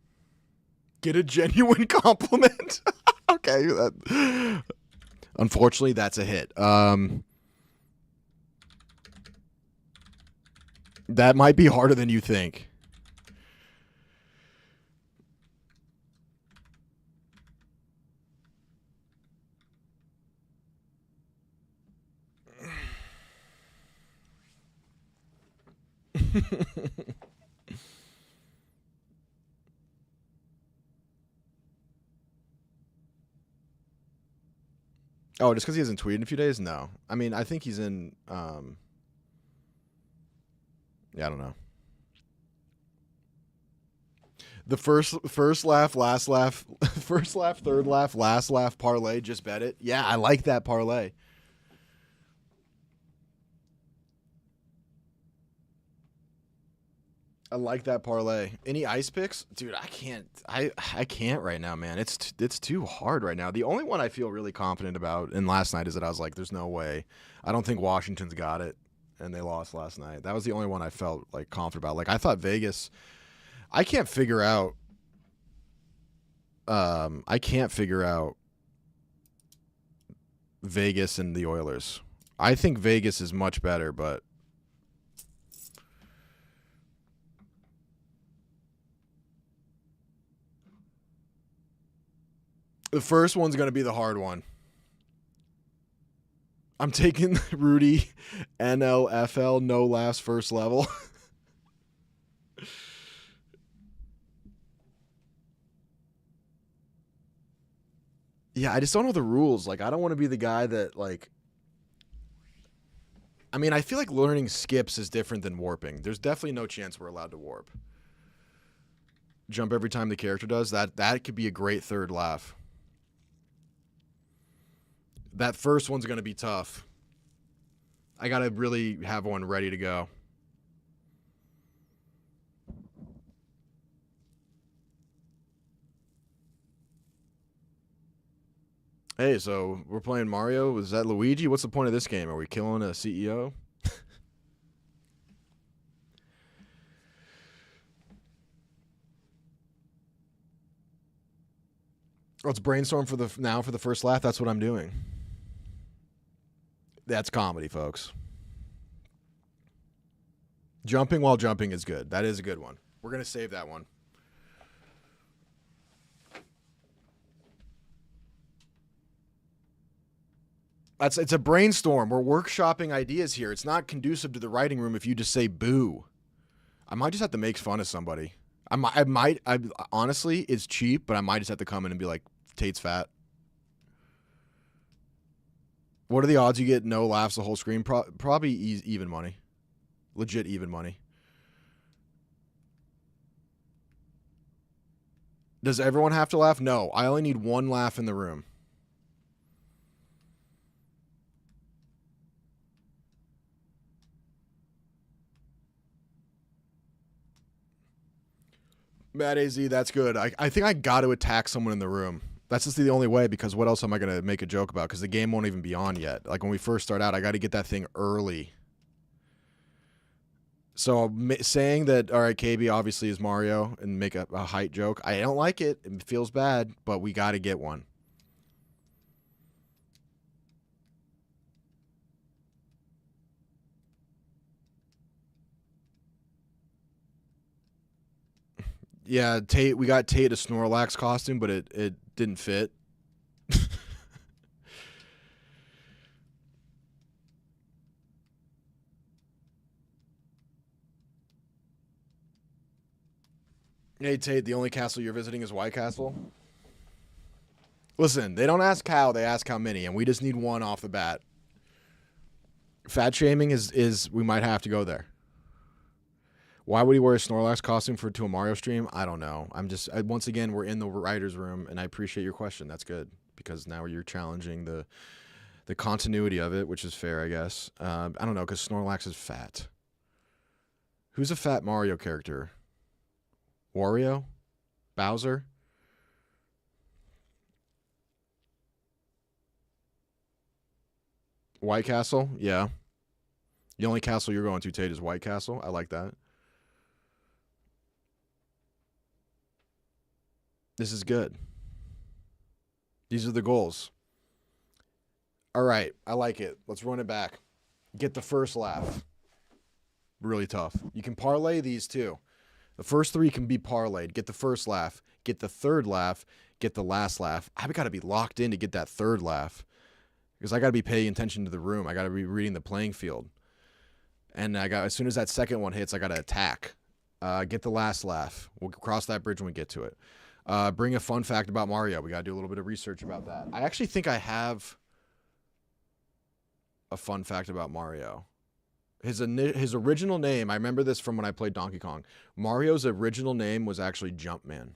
Get a genuine compliment. Okay. Unfortunately, that's a hit. That might be harder than you think. Oh, just because he hasn't tweeted in a few days? No. I mean, I think he's in, yeah, I don't know. The first laugh, last laugh, first laugh, third laugh, last laugh parlay, just bet it. Yeah, I like that parlay. I like that parlay. Any ice picks? Dude, I can't right now, man. It's too hard right now. The only one I feel really confident about in last night is that I was like, there's no way. I don't think Washington's got it, and they lost last night. That was the only one I felt like confident about. Like I thought Vegas, I can't figure out Vegas and the Oilers. I think Vegas is much better, but the first one's going to be the hard one. I'm taking Rudy NLFL, no laughs, first level. Yeah, I just don't know the rules. Like, I don't want to be the guy that, like... I mean, I feel like learning skips is different than warping. There's definitely no chance we're allowed to warp. Jump every time the character does. That could be a great third laugh. That first one's going to be tough. I got to really have one ready to go. Hey, so we're playing Mario. Is that Luigi? What's the point of this game? Are we killing a CEO? Let's brainstorm for the first laugh. That's what I'm doing. That's comedy, folks. Jumping while jumping is good. That is a good one. We're going to save that one. It's a brainstorm. We're workshopping ideas here. It's not conducive to the writing room if you just say boo. I might just have to make fun of somebody. I honestly, it's cheap, but I might just have to come in and be like, Tate's fat. What are the odds you get no laughs the whole screen? Probably even money. Legit even money. Does everyone have to laugh? No, I only need one laugh in the room. Matt AZ, that's good. I think I got to attack someone in the room. That's just the only way, because what else am I going to make a joke about? Because the game won't even be on yet. Like when we first start out, I got to get that thing early. So saying that, all right, KB obviously is Mario and make a height joke, I don't like it. It feels bad, but we got to get one. Yeah, Tate. We got Tate a Snorlax costume, but it didn't fit. Hey, Tate, the only castle you're visiting is White Castle? Listen, they don't ask how, they ask how many, and we just need one off the bat. Fat shaming is we might have to go there. Why would he wear a Snorlax costume to a Mario stream? I don't know. Once again, we're in the writer's room, and I appreciate your question. That's good, because now you're challenging the continuity of it, which is fair, I guess. I don't know, because Snorlax is fat. Who's a fat Mario character? Wario? Bowser? White Castle? Yeah. The only castle you're going to, Tate, is White Castle. I like that. This is good. These are the goals. All right. I like it. Let's run it back. Get the first laugh. Really tough. You can parlay these too. The first three can be parlayed. Get the first laugh. Get the third laugh. Get the last laugh. I've got to be locked in to get that third laugh, because I got to be paying attention to the room. I got to be reading the playing field. And as soon as that second one hits, I got to attack. Get the last laugh. We'll cross that bridge when we get to it. Bring a fun fact about Mario. We got to do a little bit of research about that. I actually think I have a fun fact about Mario. His original name, I remember this from when I played Donkey Kong. Mario's original name was actually Jumpman.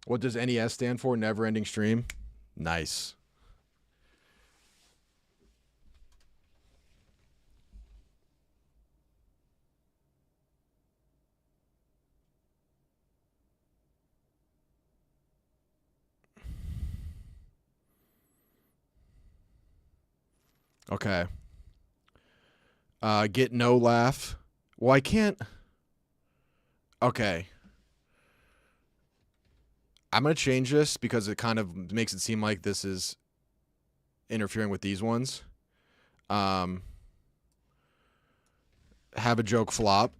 What does NES stand for? Never Ending Stream? Nice. Okay. Get no laugh. Well, I can't. Okay. I'm going to change this because it kind of makes it seem like this is interfering with these ones. Have a joke flop.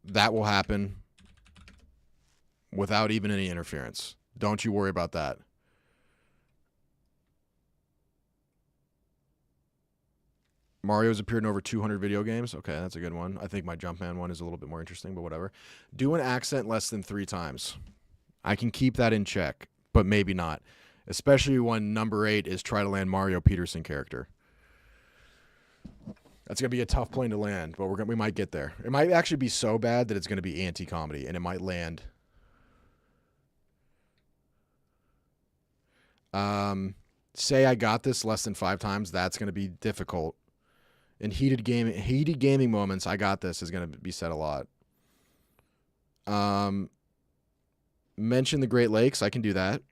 That will happen without even any interference. Don't you worry about that. Mario's appeared in over 200 video games. Okay, that's a good one. I think my Jumpman one is a little bit more interesting, but whatever. Do an accent less than 3 times. I can keep that in check, but maybe not. Especially when number 8 is try to land Mario Peterson character. That's going to be a tough plane to land, but we might get there. It might actually be so bad that it's going to be anti-comedy, and it might land. say I got this less than 5 times, that's going to be difficult. In heated gaming moments, I got this is going to be said a lot. Mention the Great Lakes. I can do that.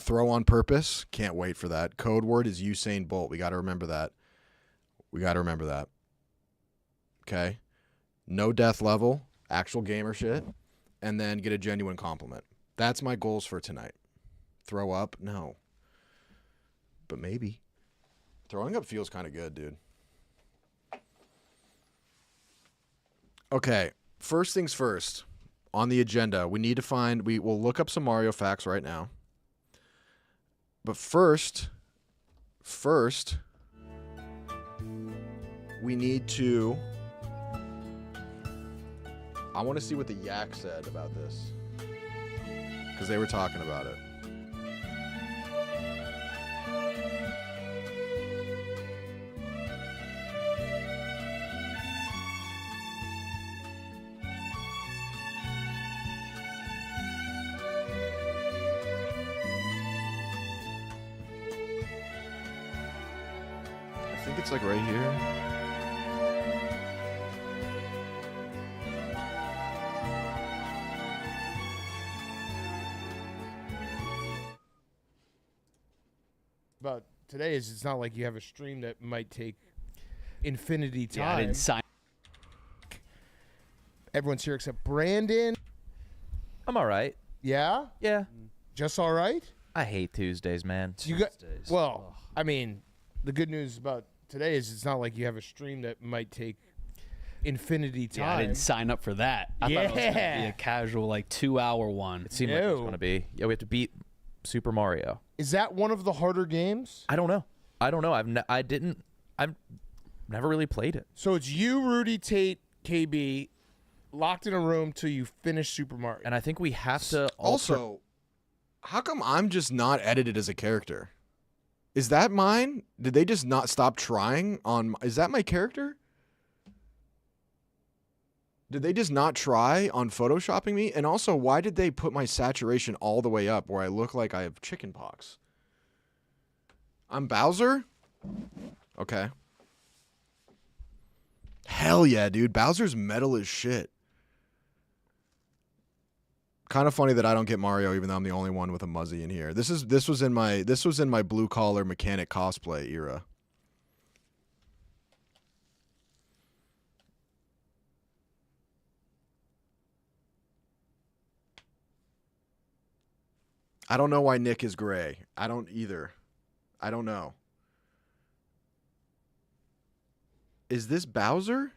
Throw on purpose. Can't wait for that. Code word is Usain Bolt. We got to remember that. Okay. No death level. Actual gamer shit. And then get a genuine compliment. That's my goals for tonight. Throw up? No. But maybe. Throwing up feels kind of good, dude. Okay. First things first. On the agenda, we need to find... We'll look up some Mario facts right now. But first, we need to... I want to see what the Yak said about this. Because they were talking about it. I think it's like right here. About today is it's not like you have a stream that might take infinity time. Yeah, I didn't sign. Everyone's here except Brandon. I'm all right. Yeah? Yeah. Just all right? I hate Tuesdays, man. Well, I mean, the good news about today is it's not like you have a stream that might take infinity time. Yeah, I didn't sign up for that. I thought it was gonna be a casual, like, 2-hour one. It seemed like it was going to be. Yeah, we have to beat Super Mario. Is that one of the harder games? I don't know. I've never really played it. So it's you, Rudy, Tate, KB, locked in a room till you finish Super Mario. And I think we have to Also, how come I'm just not edited as a character? Is that mine? Did they just not stop trying on... Is that my character? Did they just not try on photoshopping me? And also, why did they put my saturation all the way up where I look like I have chicken pox? I'm Bowser? Okay. Hell yeah, dude. Bowser's metal as shit. Kind of funny that I don't get Mario, even though I'm the only one with a Muzzy in here. This was in my blue collar mechanic cosplay era. I don't know why Nick is gray. I don't either. I don't know. Is this Bowser?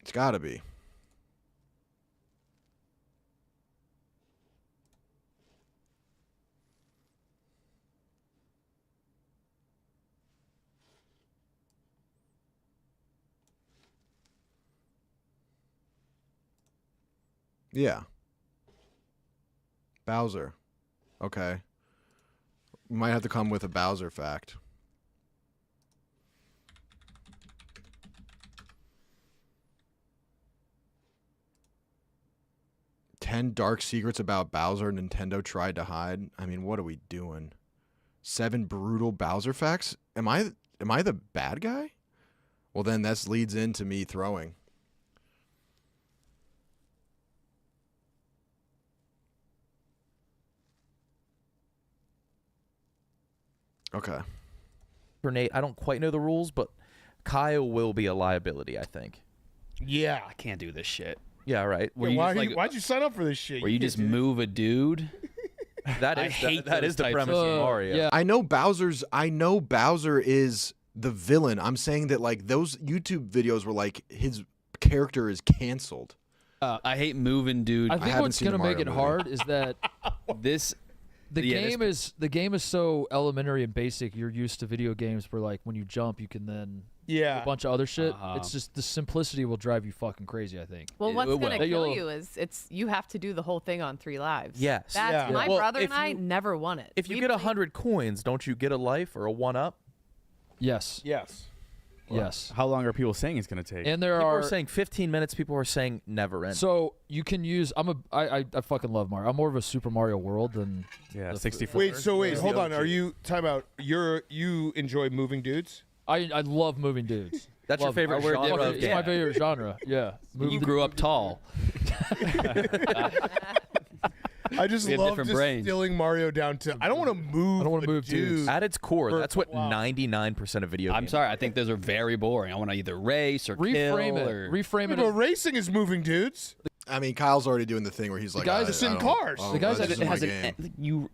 It's gotta be. Yeah. Bowser. Okay. We might have to come with a Bowser fact. "10 dark secrets about Bowser Nintendo tried to hide." I mean, what are we doing? 7 brutal Bowser facts? Am I the bad guy? Well, then this leads into me throwing. Okay. For Nate, I don't quite know the rules, but Kyle will be a liability, I think. Yeah. I can't do this shit. Yeah, right. Why'd you sign up for this shit? Where you just move a dude? That is the premise of Mario. Yeah. I know Bowser is the villain. I'm saying that like those YouTube videos were like his character is canceled. I hate moving dude. I think haven't what's seen the gonna make Mario it movie. hard is that the game is so elementary and basic. You're used to video games where like when you jump, you can then do a bunch of other shit. It's just the simplicity will drive you fucking crazy, I think. Well, what's going to kill You'll- you is you have to do the whole thing on 3 lives. Yes. That's, My Well, brother if and I you- never won it. If you We get played- 100 coins, don't you get a life or a 1-up? Yes. Yes. Yes. How long are people saying it's going to take? And people are saying 15 minutes. People are saying never end. So you can use. I fucking love Mario. I'm more of a Super Mario World than 64. Wait, hold on. Are you time out? You enjoy moving dudes? I love moving dudes. That's your favorite genre of It's game. my favorite genre. Yeah. You grew up tall. I just We have love different just brains. distilling Mario down to I don't want to move. I don't want to move dudes. At its core, that's what 99% of video games. I'm sorry. I think those are very boring. I want to either race or Reframe kill it. or Reframe it. But racing is moving dudes. I mean, Kyle's already doing the thing where he's like, guys I it's in don't- cars. oh, the guys this that is my has game.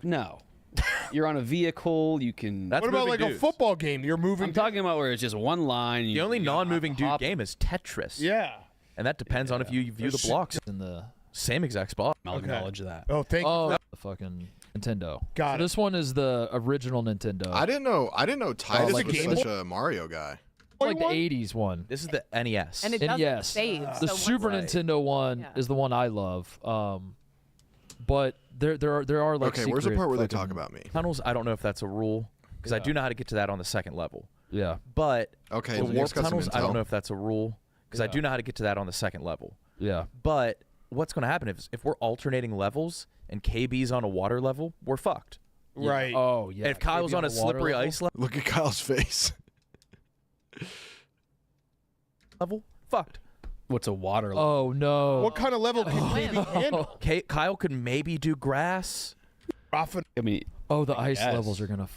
No. You're on a vehicle. You can. What about like dudes. a football game? You're moving. I'm talking about where it's just one line. The only non-moving dude game is Tetris. Yeah. And that depends on if you view the blocks in the same exact spot. I'll acknowledge that. Oh, thank you. Oh, the fucking Nintendo. Got So this one is the original Nintendo. I didn't know Titus like was Game such a Mario guy. like the 80s one. This is the NES. And it doesn't yes, save. the so Super once- Nintendo one Yeah. is the one I love. But there are like Okay, where's the secret part where they fucking- talk about me? Tunnels, I don't know if that's a rule because I do know how to get to that on the second level. Yeah. But Okay, the Nick's warp got some tunnels, I don't intel. know if that's a rule because I do know how to get to that on the second level. Yeah. But what's going to happen if we're alternating levels and KB's on a water level, we're fucked. Right. Oh yeah. And if Kyle's Maybe on a the water slippery level? ice Look at Kyle's face. level, fucked. What's a water level? Oh no. What kind of level can maybe handle? Kyle could maybe do grass. I mean, Oh, the ice Yes. levels are gonna.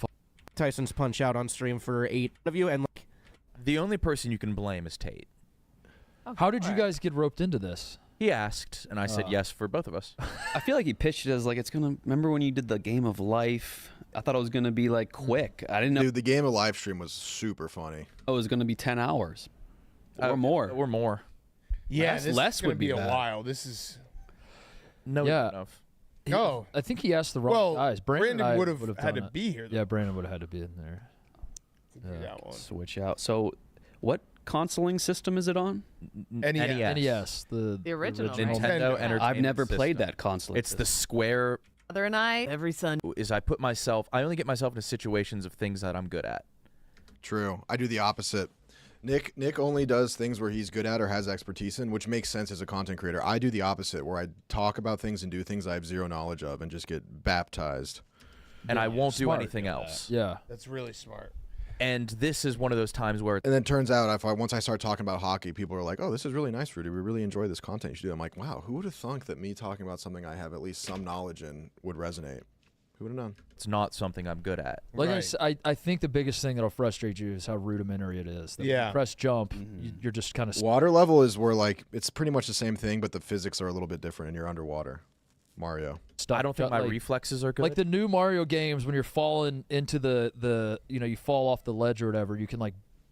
Tyson's Punch Out on stream for 8 of you, and like The only person you can blame is Tate. How did you guys get roped into this? He asked, and I said yes for both of us. I feel like he pitched it as like it's gonna. Remember when you did the Game of Life? I thought it was gonna be like quick. I didn't know Dude, the game of live stream was super funny. it was gonna be 10 hours or more. Or more. Yeah, Less- this less is gonna would be be a bad. while. This is No, Yeah. enough. no. I think he asked the wrong Well, guys. Brandon and I would've would've had done to it. be here, though. Yeah, Brandon would have had to be in there. That one. Switch out. So, what consoling system is it on? NES. NES, The original, right? Nintendo Nintendo. Entertainment I've never played System. that console. It's the Square. Mother and I every Sunday. Is I only get myself into situations of things that I'm good at. True. I do the opposite. Nick only does things where he's good at or has expertise in, which makes sense as a content creator. I do the opposite, where I talk about things and do things I have zero knowledge of and just get baptized. And I won't do smart. anything else. Yeah. That's really smart. And this is one of those times where And then it turns out once I start talking about hockey, people are like, "Oh, this is really nice, Rudy. We really enjoy this content you should do." I'm like, "Wow, who would have thunk that me talking about something I have at least some knowledge in would resonate? Who would have known?" it's not something I'm good at. Like Right. I think the biggest thing that'll frustrate you is how rudimentary it is. That when you Yeah. press jump, you're just kind of. Water level is where it's pretty much the same thing, but the physics are a little bit different, and you're underwater. Mario. I don't think my reflexes are good. Like the new Mario games, when you're falling into the you fall off the ledge or whatever, you can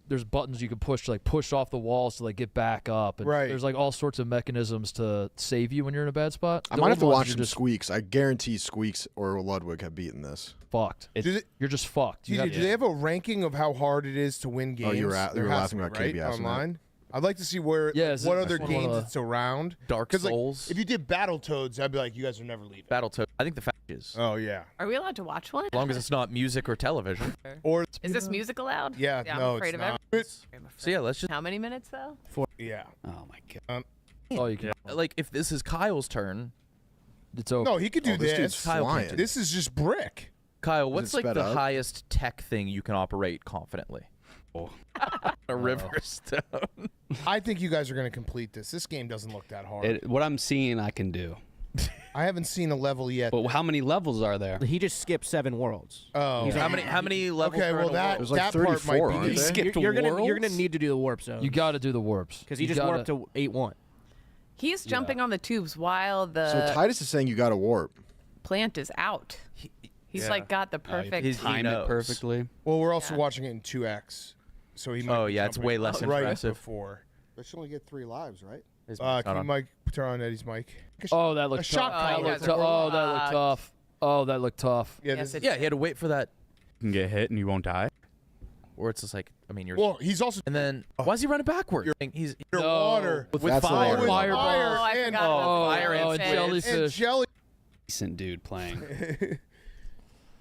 there's buttons you can push to push off the walls to get back up. And Right. There's all sorts of mechanisms to save you when you're in a bad spot. I The might have old to ones, watch you're some just Squeaks. I guarantee Squeaks or Ludwig have beaten this. fucked. You're just fucked. Do they have a ranking of how hard it is to win games? Oh, you were There has laughing to about be, right? KBS, online. I'd like to see where is what it- other that's one of games the- it's around. Dark 'Cause, Souls. if you did Battletoads, I'd be like, you guys are never leaving. Battletoads. I think the fact is, Oh yeah. Are we allowed to watch one? as long as it's not music or television. Or Is this music allowed? yeah, I'm no, afraid it's of not. everything. So yeah, let's just How many minutes though? Yeah. Oh my god. Oh, you can. like if this is Kyle's turn. It's over. No, he could do Oh, this this. dude's flying. This is just brick. Kyle, Is what's it like sped the up? highest tech thing you can operate confidently? A river stone. I think you guys are going to complete this. This game doesn't look that hard. What I'm seeing, I can do. I haven't seen a level yet. But how many levels are there? he just skipped 7 worlds. Oh, He's How many levels? okay. are in Well, a that world? There's like that part 34, might aren't be. they? Skipped you're gonna worlds? need to do the warp zone. You got to do the warps because he just warped to 8-1. He's jumping on the tubes while the So Titus is saying you got to warp. plant is out. He's got the perfect. He Time it knows. perfectly. Well, we're also watching it in 2x, so he might. Oh, be yeah, it's jumping way less right impressive. before. They should only get 3 lives, right? Can you Mike turn on Eddie's mic? Oh, that looked a shot tough. collar. you guys are Oh, that looked tough. Oh, that looked tough. Yeah, Yes, this- it Yeah, he had to wait for that, You can get hit and you won't die. or it's just like, I mean, you're. well, he's also And then why is he running backward? He's underwater with That's the fire. water. Fireball. Oh, I and- forgot about Oh, fire and and jellyfish. and jelly. Decent dude playing.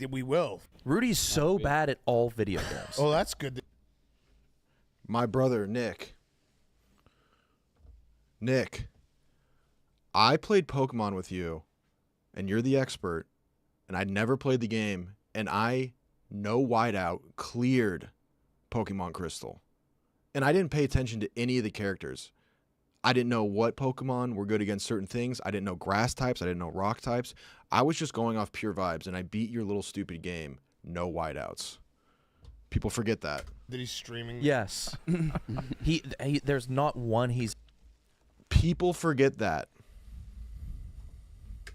We will. Rudy's so bad at all video games. Oh, that's good. My brother, Nick. Nick, I played Pokemon with you, and you're the expert, and I'd never played the game, and I, no whiteout, cleared Pokemon Crystal. And I didn't pay attention to any of the characters. I didn't know what Pokemon were good against certain things. I didn't know grass types. I didn't know rock types. I was just going off pure vibes, and I beat your little stupid game. No whiteouts. People forget that. That he's streaming? Yes. he there's not one he's People forget that.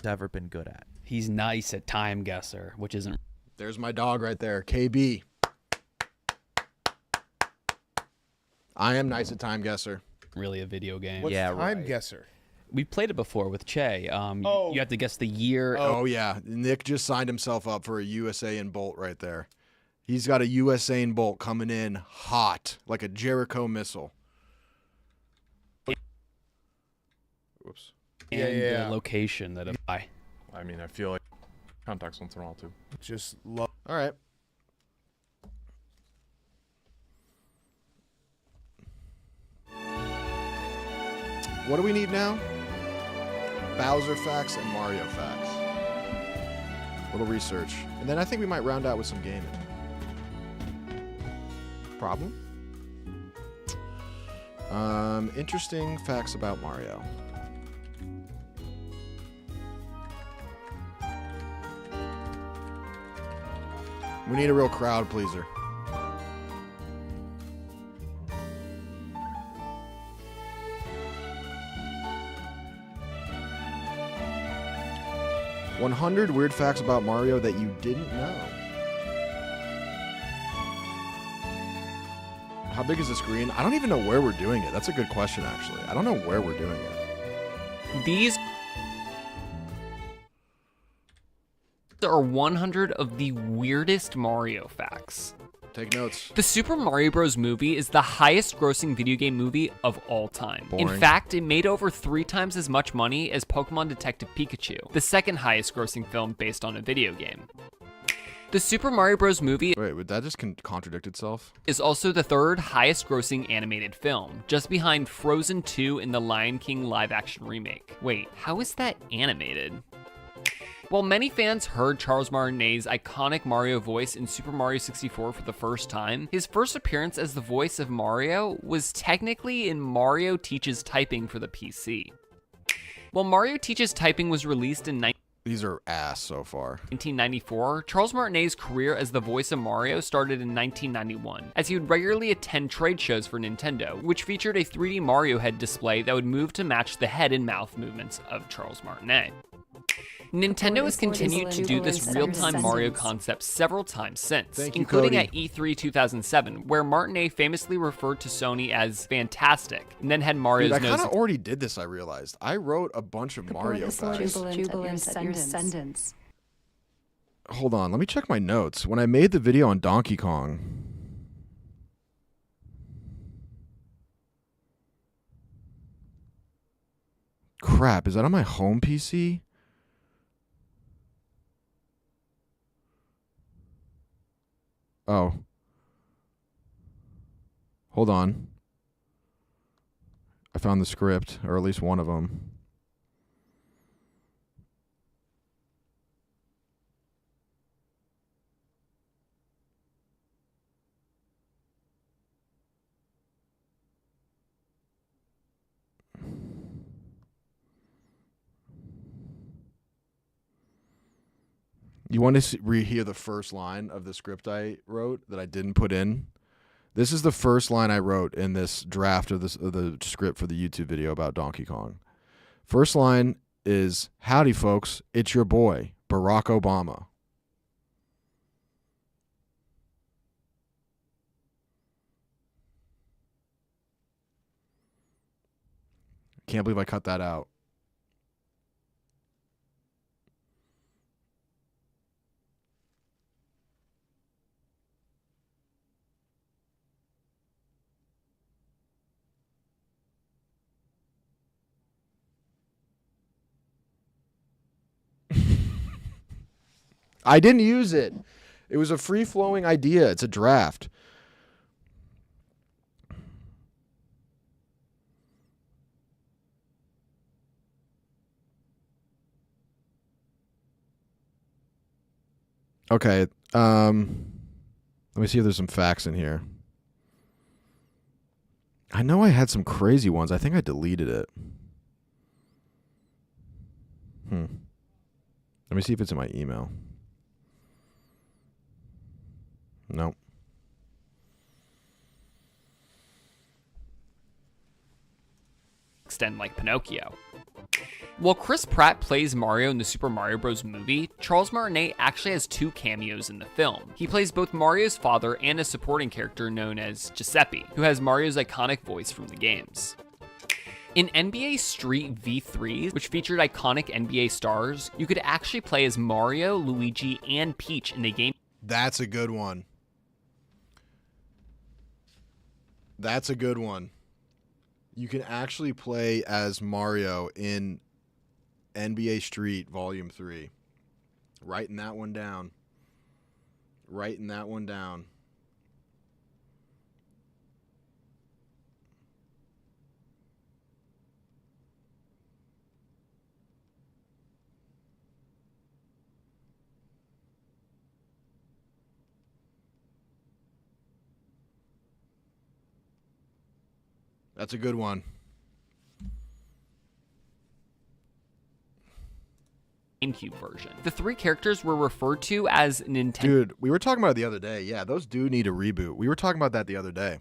ever been good at. He's nice at time guesser, which isn't. There's my dog right there, KB. I am nice at time guesser. Really a video game. What's yeah, time right. guesser? We played it before with Che. You have to guess the year. Oh, yeah. Nick just signed himself up for a Usain Bolt right there. He's got a Usain Bolt coming in hot, like a Jericho missile. Whoops. And the location that I mean, I feel like contacts once in a while, too. Just love. All right. What do we need now? Bowser facts and Mario facts. A little research. And then I think we might round out with some gaming. Problem? Interesting facts about Mario. We need a real crowd pleaser. "100 weird facts about Mario that you didn't know." How big is the screen? I don't even know where we're doing it. That's a good question, actually. I don't know where we're doing it. These are 100 of the weirdest Mario facts. Take notes. The Super Mario Bros. Movie is the highest grossing video game movie of all time. Boring. In fact, it made over 3 times as much money as Pokemon Detective Pikachu, the second highest grossing film based on a video game. The Super Mario Bros. Movie Wait, would that just contradict itself? is also the third highest grossing animated film, just behind Frozen 2 and the Lion King live action remake. Wait, how is that animated? While many fans heard Charles Martinet's iconic Mario voice in Super Mario 64 for the first time, his first appearance as the voice of Mario was technically in Mario Teaches Typing for the PC. While Mario Teaches Typing was released in These are ass so far. 1994, Charles Martinet's career as the voice of Mario started in 1991, as he would regularly attend trade shows for Nintendo, which featured a 3D Mario head display that would move to match the head and mouth movements of Charles Martinet. Nintendo has continued to do this real-time Mario concept several times since, Thank you, including Cody. at E3 2007, where Martinet famously referred to Sony as fantastic, and then had Mario's Dude, I nose. kind of already did this, I realized. I wrote a bunch of Mario facts. Jubilant at your ascendance. Hold on, let me check my notes. When I made the video on Donkey Kong... Crap, is that on my home PC? Oh. Hold on. I found the script, or at least one of them. You want to rehear the first line of the script I wrote that I didn't put in? This is the first line I wrote in this draft of the script for the YouTube video about Donkey Kong. First line is, "Howdy, folks. It's your boy, Barack Obama." Can't believe I cut that out. I didn't use it. It was a free-flowing idea. It's a draft. Okay. Let me see if there's some facts in here. I know I had some crazy ones. I think I deleted it. Let me see if it's in my email. Nope. Extend like Pinocchio. While Chris Pratt plays Mario in the Super Mario Bros. Movie, Charles Martinet actually has 2 cameos in the film. He plays both Mario's father and a supporting character known as Giuseppe, who has Mario's iconic voice from the games. In NBA Street V3, which featured iconic NBA stars, you could actually play as Mario, Luigi, and Peach in the game. That's a good one. That's a good one. You can actually play as Mario in NBA Street Volume 3. Writing that one down. Writing that one down. That's a good one. GameCube version. The 3 characters were referred to as Nintendo. Dude, we were talking about it the other day. Yeah, those do need a reboot. We were talking about that the other day.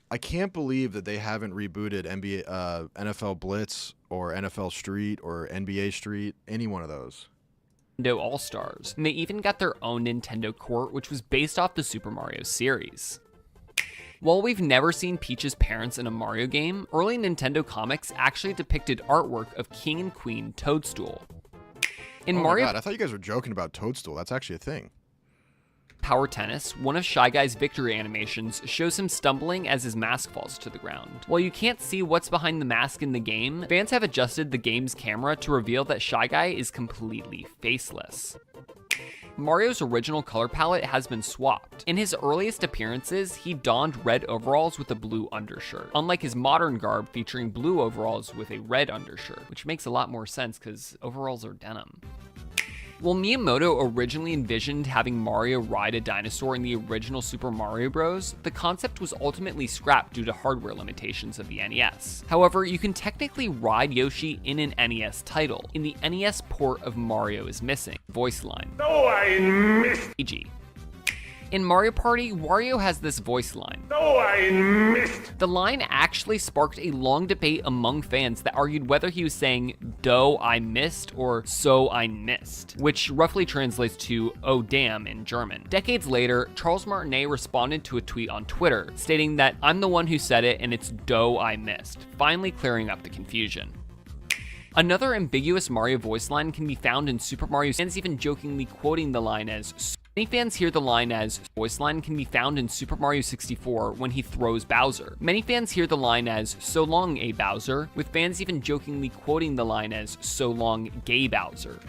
I can't believe that they haven't rebooted NFL Blitz or NFL Street or NBA Street, any one of those. Nintendo All-Stars. And they even got their own Nintendo Court, which was based off the Super Mario series. While we've never seen Peach's parents in a Mario game, early Nintendo comics actually depicted artwork of King and Queen Toadstool. In Mario, my God, I thought you guys were joking about Toadstool. That's actually a thing. Power Tennis, one of Shy Guy's victory animations shows him stumbling as his mask falls to the ground. While you can't see what's behind the mask in the game, fans have adjusted the game's camera to reveal that Shy Guy is completely faceless. Mario's original color palette has been swapped. In his earliest appearances, he donned red overalls with a blue undershirt, unlike his modern garb featuring blue overalls with a red undershirt, which makes a lot more sense because overalls are denim. While Miyamoto originally envisioned having Mario ride a dinosaur in the original Super Mario Bros., the concept was ultimately scrapped due to hardware limitations of the NES. However, you can technically ride Yoshi in an NES title. In the NES port of Mario is missing. Voice line. No, I missed. In Mario Party, Wario has this voice line. No, I missed. The line actually sparked a long debate among fans that argued whether he was saying, "Do I missed," or "So I missed," which roughly translates to, "Oh damn" in German. Decades later, Charles Martinet responded to a tweet on Twitter, stating that, "I'm the one who said it and it's Do I missed," finally clearing up the confusion. Another ambiguous Mario voice line can be found in Super Mario, fans even jokingly quoting the line as, many fans hear the line as, voice line can be found in Super Mario 64 when he throws Bowser. Many fans hear the line as, "So long, A Bowser," with fans even jokingly quoting the line as, "So long, gay Bowser."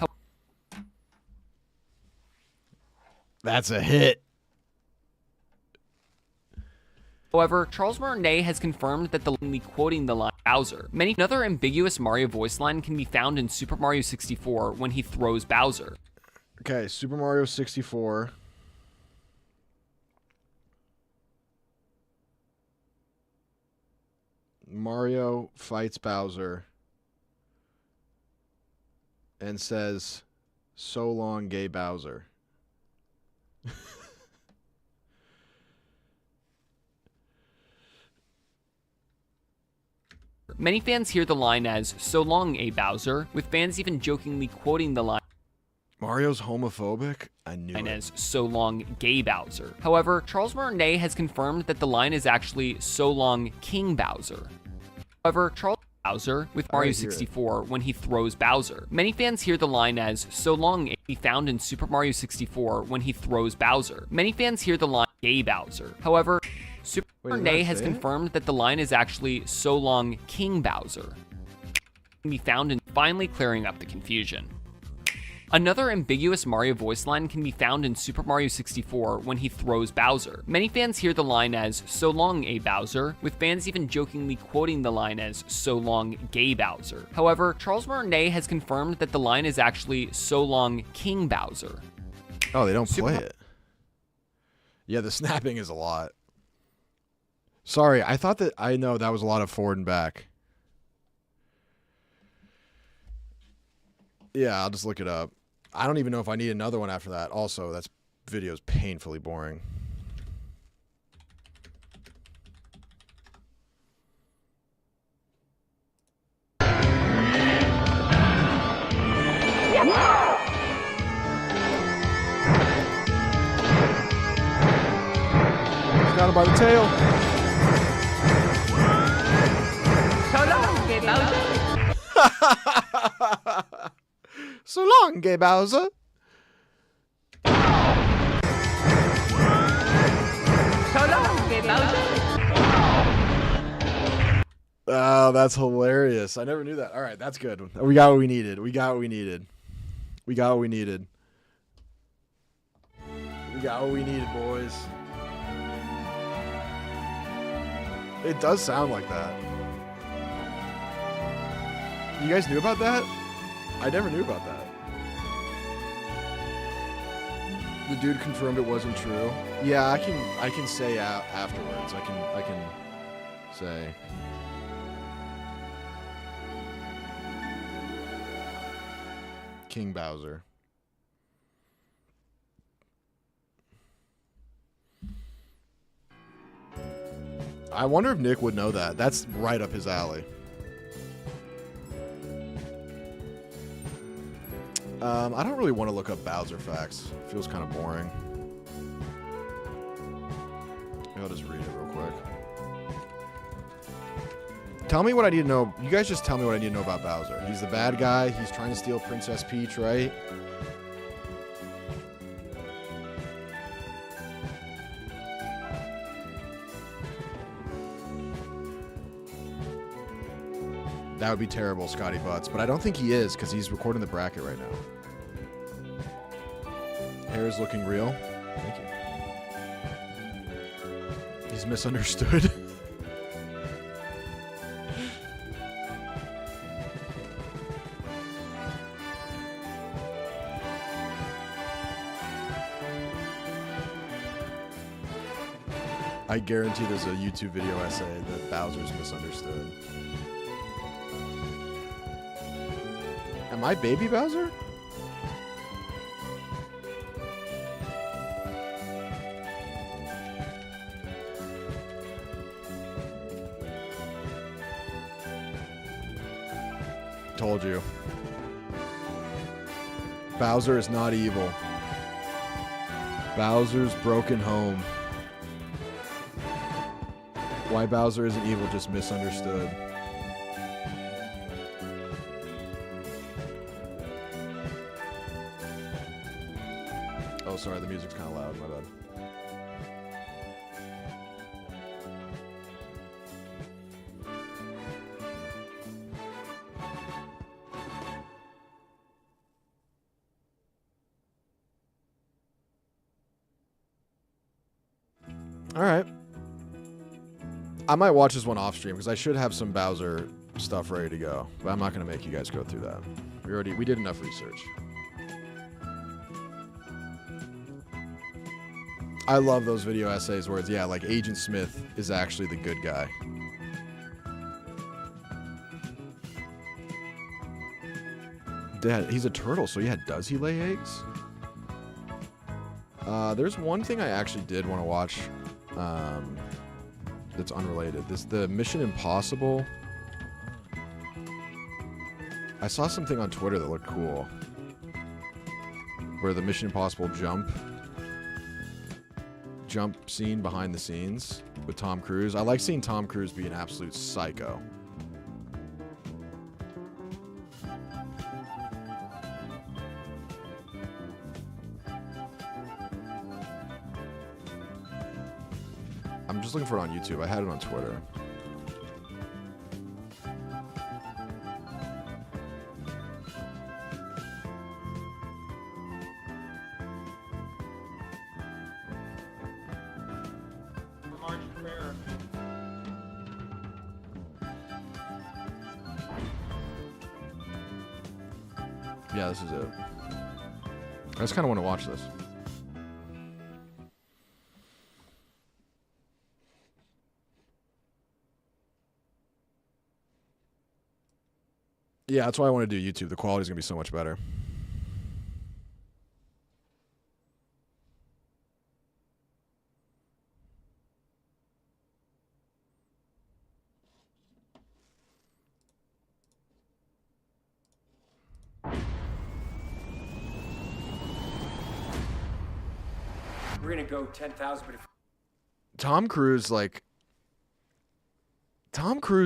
That's a hit. However, Charles Martinet has confirmed that quoting the line Bowser. Another ambiguous Mario voice line can be found in Super Mario 64 when he throws Bowser. Okay, Super Mario 64. Mario fights Bowser and says, "So long, gay Bowser." Many fans hear the line as, "So long, A Bowser," with fans even jokingly quoting the line Mario's homophobic? I knew it. As, "So long, gay Bowser." However, Charles Martinet has confirmed that the line is actually, "So long, King Bowser." However, Charles Bowser with Mario 64 when he throws Bowser. Many fans hear the line as, "So long," be found in Super Mario 64 when he throws Bowser. Many fans hear the line, "Gay Bowser." However, Super Martinet has confirmed that the line is actually, "So long, King Bowser." Can be found in finally clearing up the confusion. Another ambiguous Mario voice line can be found in Super Mario 64 when he throws Bowser. Many fans hear the line as, "So long, A Bowser," with fans even jokingly quoting the line as, "So long, gay Bowser." However, Charles Martinet has confirmed that the line is actually, "So long, King Bowser." Oh, they don't play it. Yeah, the snapping is a lot. Sorry, I thought that I know that was a lot of forward and back. Yeah, I'll just look it up. I don't even know if I need another one after that. Also, that video's painfully boring. Got him by the tail. So long, gay Bowser. Oh, that's hilarious. I never knew that. All right, that's good. We got what we needed. We got what we needed. We got what we needed. We got what we needed, boys. It does sound like that. You guys knew about that? I never knew about that. The dude confirmed it wasn't true. Yeah, I can say afterwards. I can say. King Bowser. I wonder if Nick would know that. That's right up his alley. I don't really want to look up Bowser facts. Feels kind of boring. Maybe I'll just read it real quick. Tell me what I need to know. You guys just tell me what I need to know about Bowser. He's the bad guy. He's trying to steal Princess Peach, right? That would be terrible, Scotty Butts. But I don't think he is, because he's recording the bracket right now. Hair is looking real. Thank you. He's misunderstood. I guarantee there's a YouTube video essay that Bowser's misunderstood. Am I Baby Bowser? Told you. Bowser is not evil. Bowser's broken home. Why Bowser isn't evil, just misunderstood. Oh, sorry, the music's kind of loud, my bad. All right. I might watch this one off stream because I should have some Bowser stuff ready to go, but I'm not going to make you guys go through that. We did enough research. I love those video essays where it's, yeah, like Agent Smith is actually the good guy. Dad, he's a turtle, so yeah, does he lay eggs? There's one thing I actually did want to watch that's unrelated. The Mission Impossible. I saw something on Twitter that looked cool. Where the Mission Impossible jump scene behind the scenes with Tom Cruise. I like seeing Tom Cruise be an absolute psycho. I'm just looking for it on YouTube. I had it on Twitter. Yeah, this is it. I just kind of want to watch this. Yeah, that's why I want to do YouTube. The quality's going to be so much better. We're gonna go 10,000, but if Tom Cruise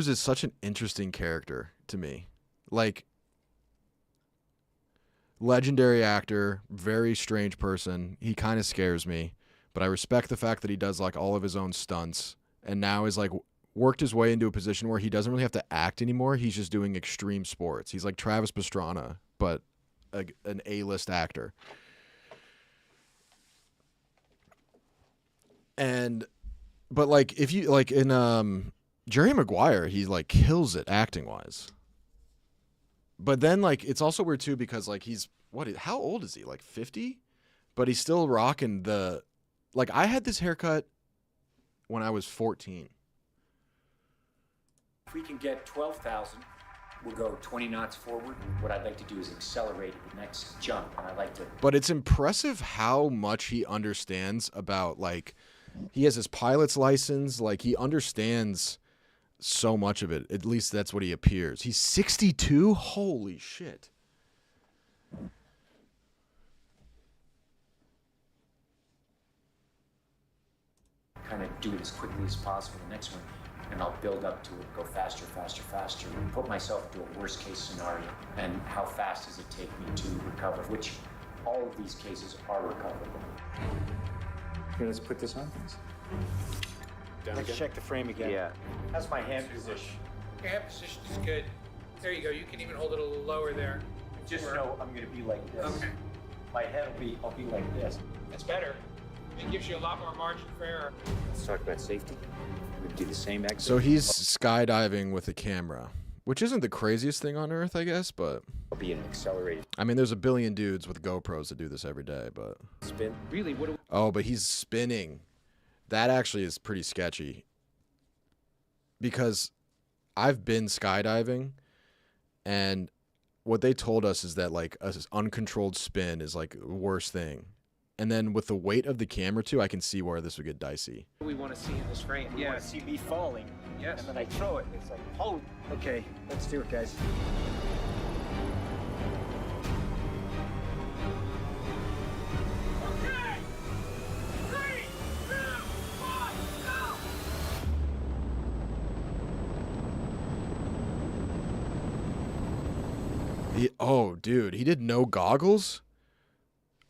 is such an interesting character to me. Like, legendary actor, very strange person. He kind of scares me, but I respect the fact that he does like all of his own stunts, and now is like worked his way into a position where he doesn't really have to act anymore. He's just doing extreme sports. He's like Travis Pastrana, but an A-list actor. But like if you like in Jerry Maguire, he like kills it acting wise. But then like it's also weird too because like how old is he? Like 50? But he's still rocking the like I had this haircut when I was 14. we can get 12,000, we'll go 20 knots forward. What I'd like to do is accelerate the next jump, and I'd like to. But it's impressive how much he understands about like. He has his pilot's license. Like, he understands so much of it. At least that's what he appears. He's 62? Holy shit. Kind of do it as quickly as possible the next one, and I'll build up to it, go faster, faster, faster, and put myself into a worst case scenario. And how fast does it take me to recover, which all of these cases are recoverable. Okay, let's put this on, please. Let's check the frame again. Yeah. That's my hand position. Your hand position is good. There you go. You can even hold it a little lower there. Just know I'm going to be like this. Okay. My head I'll be like this. That's better. It gives you a lot more margin for error. Let's talk about safety. We do the same exit. So he's skydiving with a camera, which isn't the craziest thing on earth, I guess, but I'll be in an accelerated. I mean, there's a billion dudes with GoPros that do this every day, but Spin. Really? What do we... Oh, but he's spinning. That actually is pretty sketchy. Because I've been skydiving, and what they told us is that like an uncontrolled spin is like the worst thing. And then with the weight of the camera too, I can see where this would get dicey. What do we want to see in this frame? We want to see me falling. Yes. And then I throw it. It's like, oh, okay, let's do it, guys. Okay! 3, 2, 1, go! Oh, dude, he did no goggles?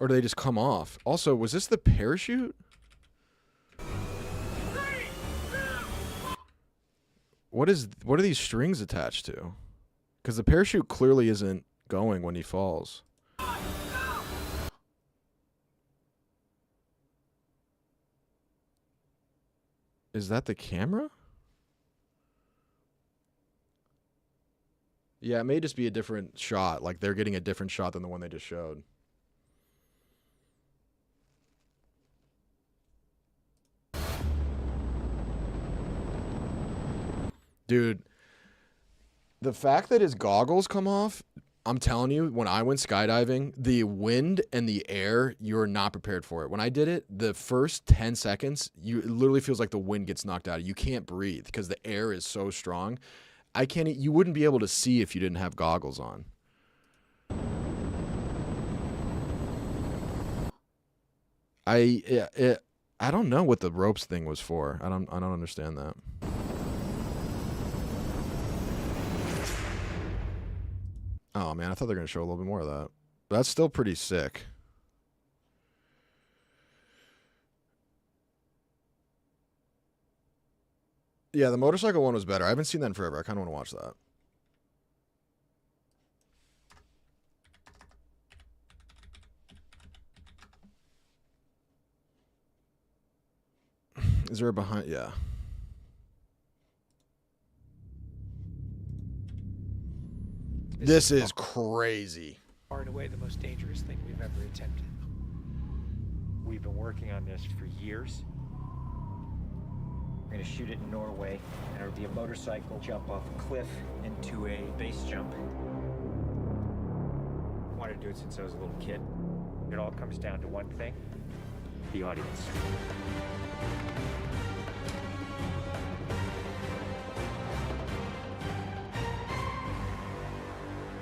Or do they just come off? Also, was this the parachute? What are these strings attached to? Because the parachute clearly isn't going when he falls. Is that the camera? Yeah, it may just be a different shot. Like they're getting a different shot than the one they just showed. Dude, the fact that his goggles come off, I'm telling you, when I went skydiving, the wind and the air, you're not prepared for it. When I did it, the first 10 seconds, it literally feels like the wind gets knocked out of you. You can't breathe because the air is so strong. You wouldn't be able to see if you didn't have goggles on. I don't know what the ropes thing was for. I don't understand that. Oh man, I thought they were gonna show a little bit more of that. But that's still pretty sick. Yeah, the motorcycle one was better. I haven't seen that in forever. I kind of want to watch that. Is there a behind? Yeah. This is crazy. Far and away the most dangerous thing we've ever attempted. We've been working on this for years. We're gonna shoot it in Norway, and it'll be a motorcycle jump off a cliff into a base jump. wanted to do it since I was a little kid. It all comes down to one thing: the audience.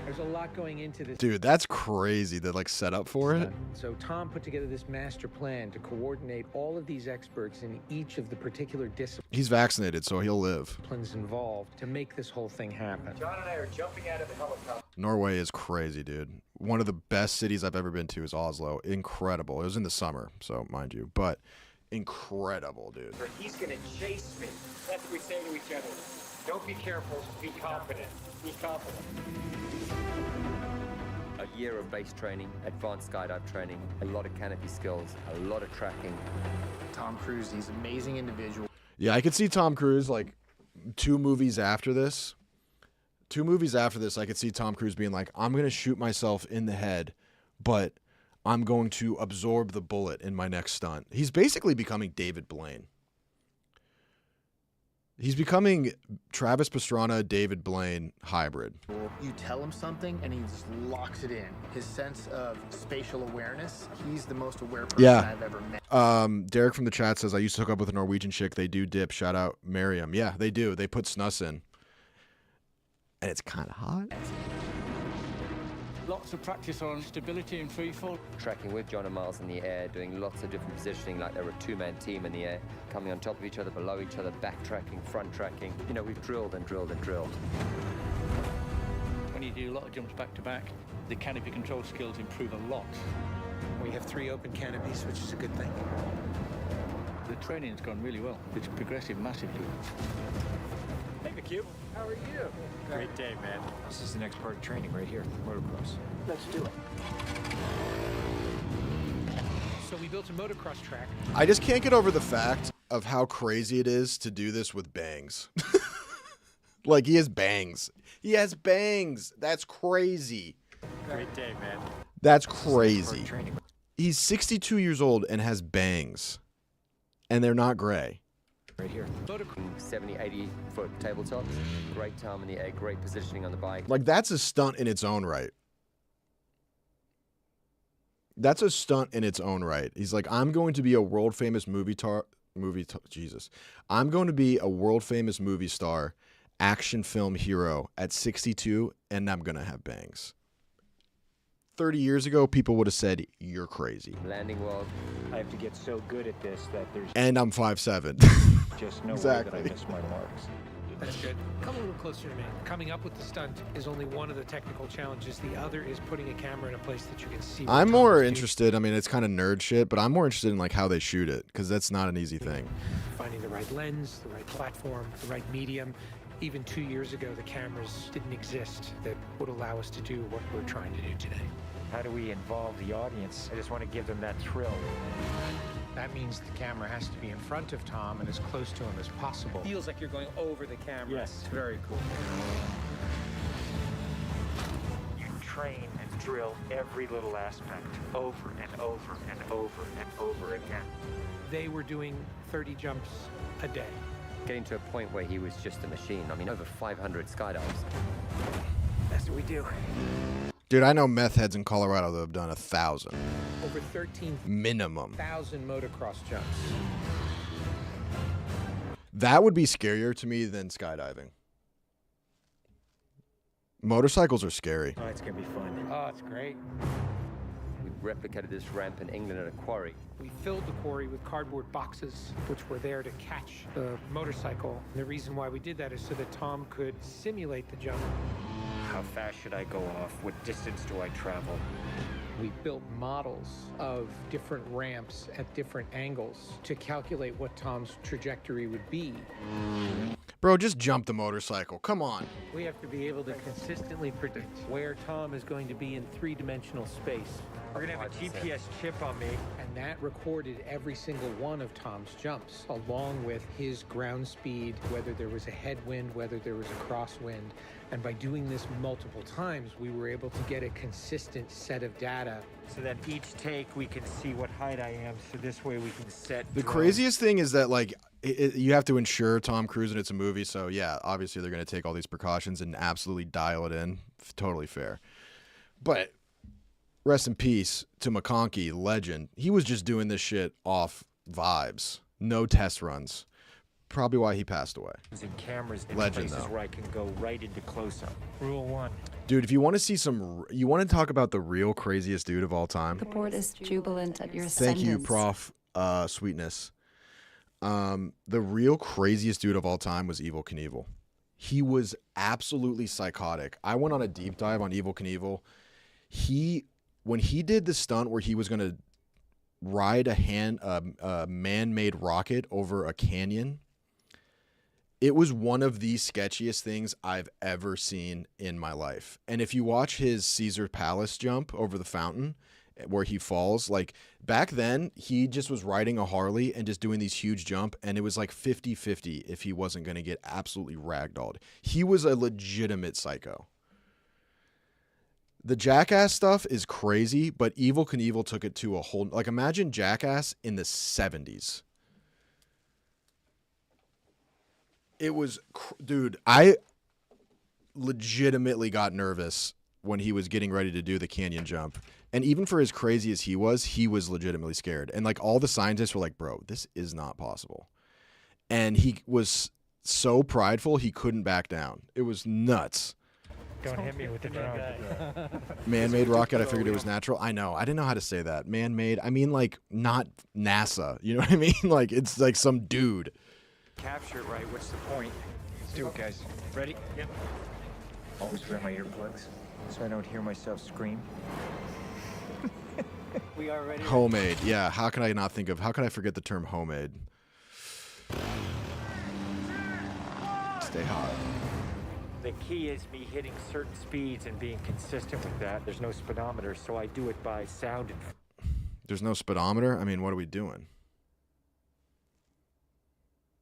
There's a lot going into this. Dude, that's crazy. The like setup for it. So Tom put together this master plan to coordinate all of these experts in each of the particular disciplines He's vaccinated, so he'll live. involved to make this whole thing happen. John and I are jumping out of the helicopter. Norway is crazy, dude. One of the best cities I've ever been to is Oslo. Incredible. It was in the summer, so mind you, but incredible, dude. He's gonna chase me. That's what we say to each other. Don't be careful, be confident. Be confident. A year of base training, advanced skydive training, a lot of canopy skills, a lot of tracking. Tom Cruise, he's an amazing individual. Yeah, I could see Tom Cruise like 2 movies after this. 2 movies after this, I could see Tom Cruise being like, I'm going to shoot myself in the head, but I'm going to absorb the bullet in my next stunt. He's basically becoming David Blaine. He's becoming Travis Pastrana, David Blaine hybrid. You tell him something and he just locks it in. His sense of spatial awareness, he's the most aware person I've ever met. Derek from the chat says, I used to hook up with a Norwegian chick. They do dip. Shout out Miriam. Yeah, they do. They put snus in. And it's kind of hot. Lots of practice on stability and free fall. Tracking with John and Miles in the air, doing lots of different positioning, like they're a 2-man team in the air, coming on top of each other, below each other, backtracking, front tracking. You know, we've drilled and drilled and drilled. When you do a lot of jumps back to back, the canopy control skills improve a lot. We have 3 open canopies, which is a good thing. The training's gone really well. It's progressive massively. Hey, McHugh. How are you? Great day, man. This is the next part of training right here, motocross. Let's do it. So we built a motocross track. I just can't get over the fact of how crazy it is to do this with bangs. Like, he has bangs. He has bangs. That's crazy. Great day, man. That's crazy. He's 62 years old and has bangs. And they're not gray. Right here. 70, 80 foot tabletops. Great time in the air, great positioning on the bike. Like, that's a stunt in its own right. That's a stunt in its own right. He's like, I'm going to be a world famous Jesus. I'm going to be a world famous movie star, action film hero at 62, and I'm going to have bangs. 30 years ago, people would have said, you're crazy. Landing well. I have to get so good at this that there's And I'm 5'7". just no Exactly. way that I miss my marks. That's good. Come a little closer to me. Coming up with the stunt is only one of the technical challenges. The other is putting a camera in a place that you can see. what I'm Tom more is doing. interested. I mean, it's kind of nerd shit, but I'm more interested in like how they shoot it, because that's not an easy thing. Finding the right lens, the right platform, the right medium. Even 2 years ago, the cameras didn't exist that would allow us to do what we're trying to do today. How do we involve the audience? I just want to give them that thrill. That means the camera has to be in front of Tom and as close to him as possible. Feels like you're going over the camera. Yes, very cool. You train and drill every little aspect over and over and over and over again. They were doing 30 jumps a day. Getting to a point where he was just a machine. I mean, over 500 skydives. That's what we do. Dude, I know meth heads in Colorado that have done 1,000. Over 13,000 minimum motocross jumps. That would be scarier to me than skydiving. Motorcycles are scary. Oh, it's going to be fun. Oh, it's great. We replicated this ramp in England at a quarry. We filled the quarry with cardboard boxes, which were there to catch the motorcycle. And the reason why we did that is so that Tom could simulate the jump. How fast should I go off? What distance do I travel? We built models of different ramps at different angles to calculate what Tom's trajectory would be. Bro, just jump the motorcycle. Come on. We have to be able to consistently predict where Tom is going to be in 3-dimensional space. We're going to have a GPS chip on me. And that recorded every single one of Tom's jumps, along with his ground speed, whether there was a headwind, whether there was a crosswind. And by doing this multiple times, we were able to get a consistent set of data. So that each take, we can see what height I am, so this way we can set The drones. craziest thing is that, like, you have to insure Tom Cruise and it's a movie, so yeah, obviously they're going to take all these precautions and absolutely dial it in. Totally fair. But rest in peace to McConkey, legend. He was just doing this shit off vibes. No test runs. Probably why he passed away. Using cameras in Legend, places though. where I can go right into close-up. Rule 1. Dude, if you want to see you want to talk about the real craziest dude of all time? The board is jubilant at your Thank you, sentence. Prof. Sweetness. The real craziest dude of all time was Evel Knievel. He was absolutely psychotic. I went on a deep dive on Evel Knievel. When he did the stunt where he was going to ride a man-made rocket over a canyon, it was one of the sketchiest things I've ever seen in my life. And if you watch his Caesar Palace jump over the fountain where he falls, like back then he just was riding a Harley and just doing these huge jump, and it was like 50-50 if he wasn't going to get absolutely ragdolled. He was a legitimate psycho. The Jackass stuff is crazy, but Evel Knievel took it to a whole, like, imagine Jackass in the 70s. It was, dude, I legitimately got nervous when he was getting ready to do the canyon jump. And even for as crazy as he was legitimately scared. And like all the scientists were like, bro, this is not possible. And he was so prideful, he couldn't back down. It was nuts. Don't hit me with the drone. Man-made rocket, I figured it was natural. I know. I didn't know how to say that. Man-made, I mean like not NASA. You know what I mean? Like it's like some dude. Capture it right. What's the point? Let's do it, guys. Ready? Yep. Always wear my earplugs so I don't hear myself scream. We are ready. Homemade. Yeah, how can I forget the term homemade? Stay hot. The key is me hitting certain speeds and being consistent with that. There's no speedometer, so I do it by sound and... There's no speedometer? I mean, what are we doing?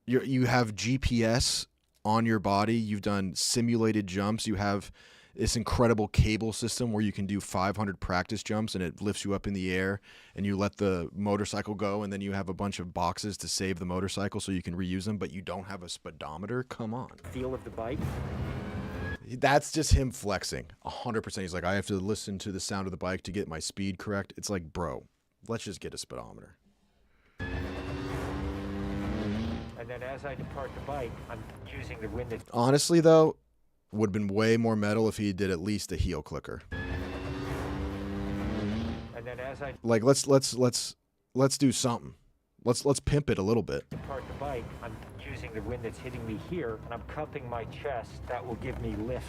You have GPS on your body. You've done simulated jumps. You have this incredible cable system where you can do 500 practice jumps and it lifts you up in the air, and you let the motorcycle go, and then you have a bunch of boxes to save the motorcycle so you can reuse them, but you don't have a speedometer? Come on. Feel of the bike. That's just him flexing. 100%. He's like, I have to listen to the sound of the bike to get my speed correct. It's like, bro, let's just get a speedometer. And then as I depart the bike, I'm using the wind that... Honestly, though, would have been way more metal if he did at least a heel clicker. And then as I Like, let's do something. Let's pimp it a little bit. depart the bike, I'm using the wind that's hitting me here, and I'm cupping my chest. That will give me lift.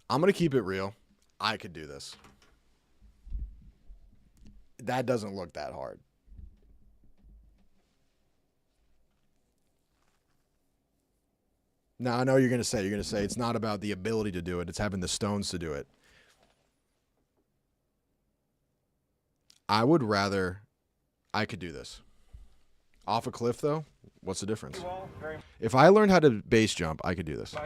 I'm going to keep it real. I could do this. That doesn't look that hard. Now, I know you're going to say it's not about the ability to do it. It's having the stones to do it. I would rather I could do this. Off a cliff, though, what's the difference? If I learned how to base jump, I could do this.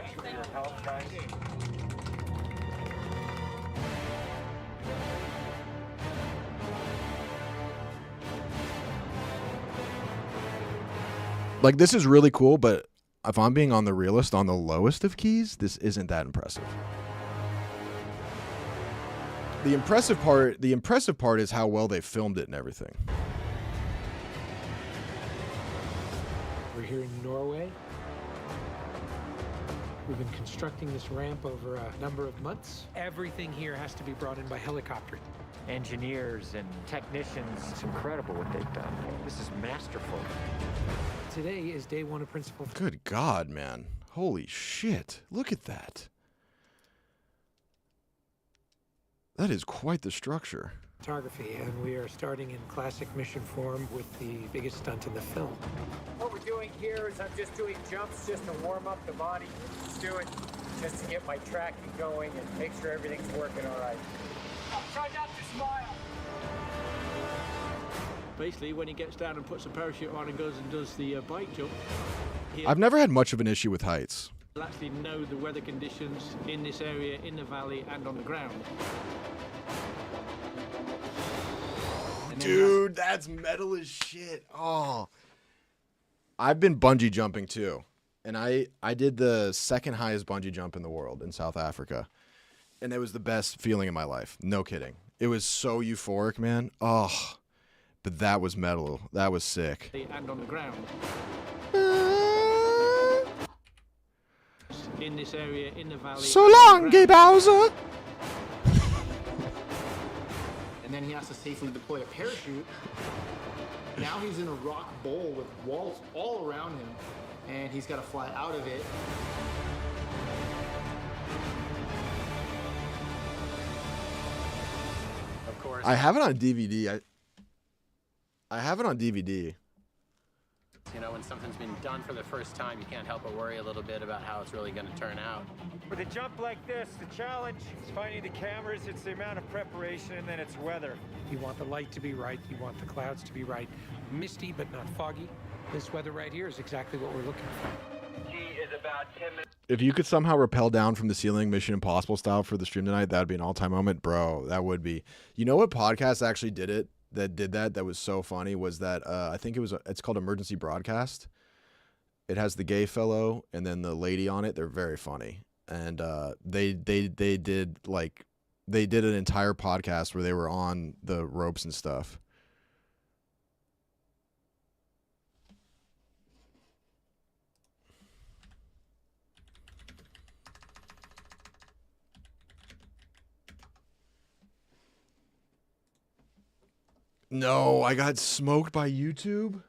Like, this is really cool, but if I'm being on the realist, on the lowest of keys, this isn't that impressive. The impressive part is how well they filmed it and everything. We're here in Norway. We've been constructing this ramp over a number of months. Everything here has to be brought in by helicopter. Engineers and technicians, it's incredible what they've done. This is masterful. Today is day one of principal. Good God, man. Holy shit. Look at that. That is quite the structure. Photography, and we are starting in classic mission form with the biggest stunt in the film. What we're doing here is I'm just doing jumps just to warm up the body. Let's do it just to get my tracking going and make sure everything's working all right. Try not to smile. Basically, when he gets down and puts a parachute on and goes and does the bike jump, I've never had much of an issue with heights. he'll actually know the weather conditions in this area, in the valley, and on the ground. Dude, that's metal as shit. Oh. I've been bungee jumping too. And I did the second highest bungee jump in the world in South Africa. And it was the best feeling in my life. No kidding. It was so euphoric, man. Oh. But that was metal. That was sick. And on the ground. In this area, in the valley. So long, Gay Bowser. And then he has to safely deploy a parachute. Now he's in a rock bowl with walls all around him, and he's got to fly out of it. Of course. I have it on DVD. I have it on DVD. You know, when something's been done for the first time, you can't help but worry a little bit about how it's really going to turn out. With a jump like this, the challenge is finding the cameras, it's the amount of preparation, and then it's weather. You want the light to be right, you want the clouds to be right. Misty, but not foggy. This weather right here is exactly what we're looking for. He is about 10 minutes. If you could somehow rappel down from the ceiling Mission Impossible style for the stream tonight, that would be an all-time moment. Bro, that would be. You know what podcast actually did it? That was so funny was that I think it's called Emergency Broadcast. It has the gay fellow and then the lady on it. They're very funny, and they did an entire podcast where they were on the ropes and stuff. No, I got smoked by YouTube.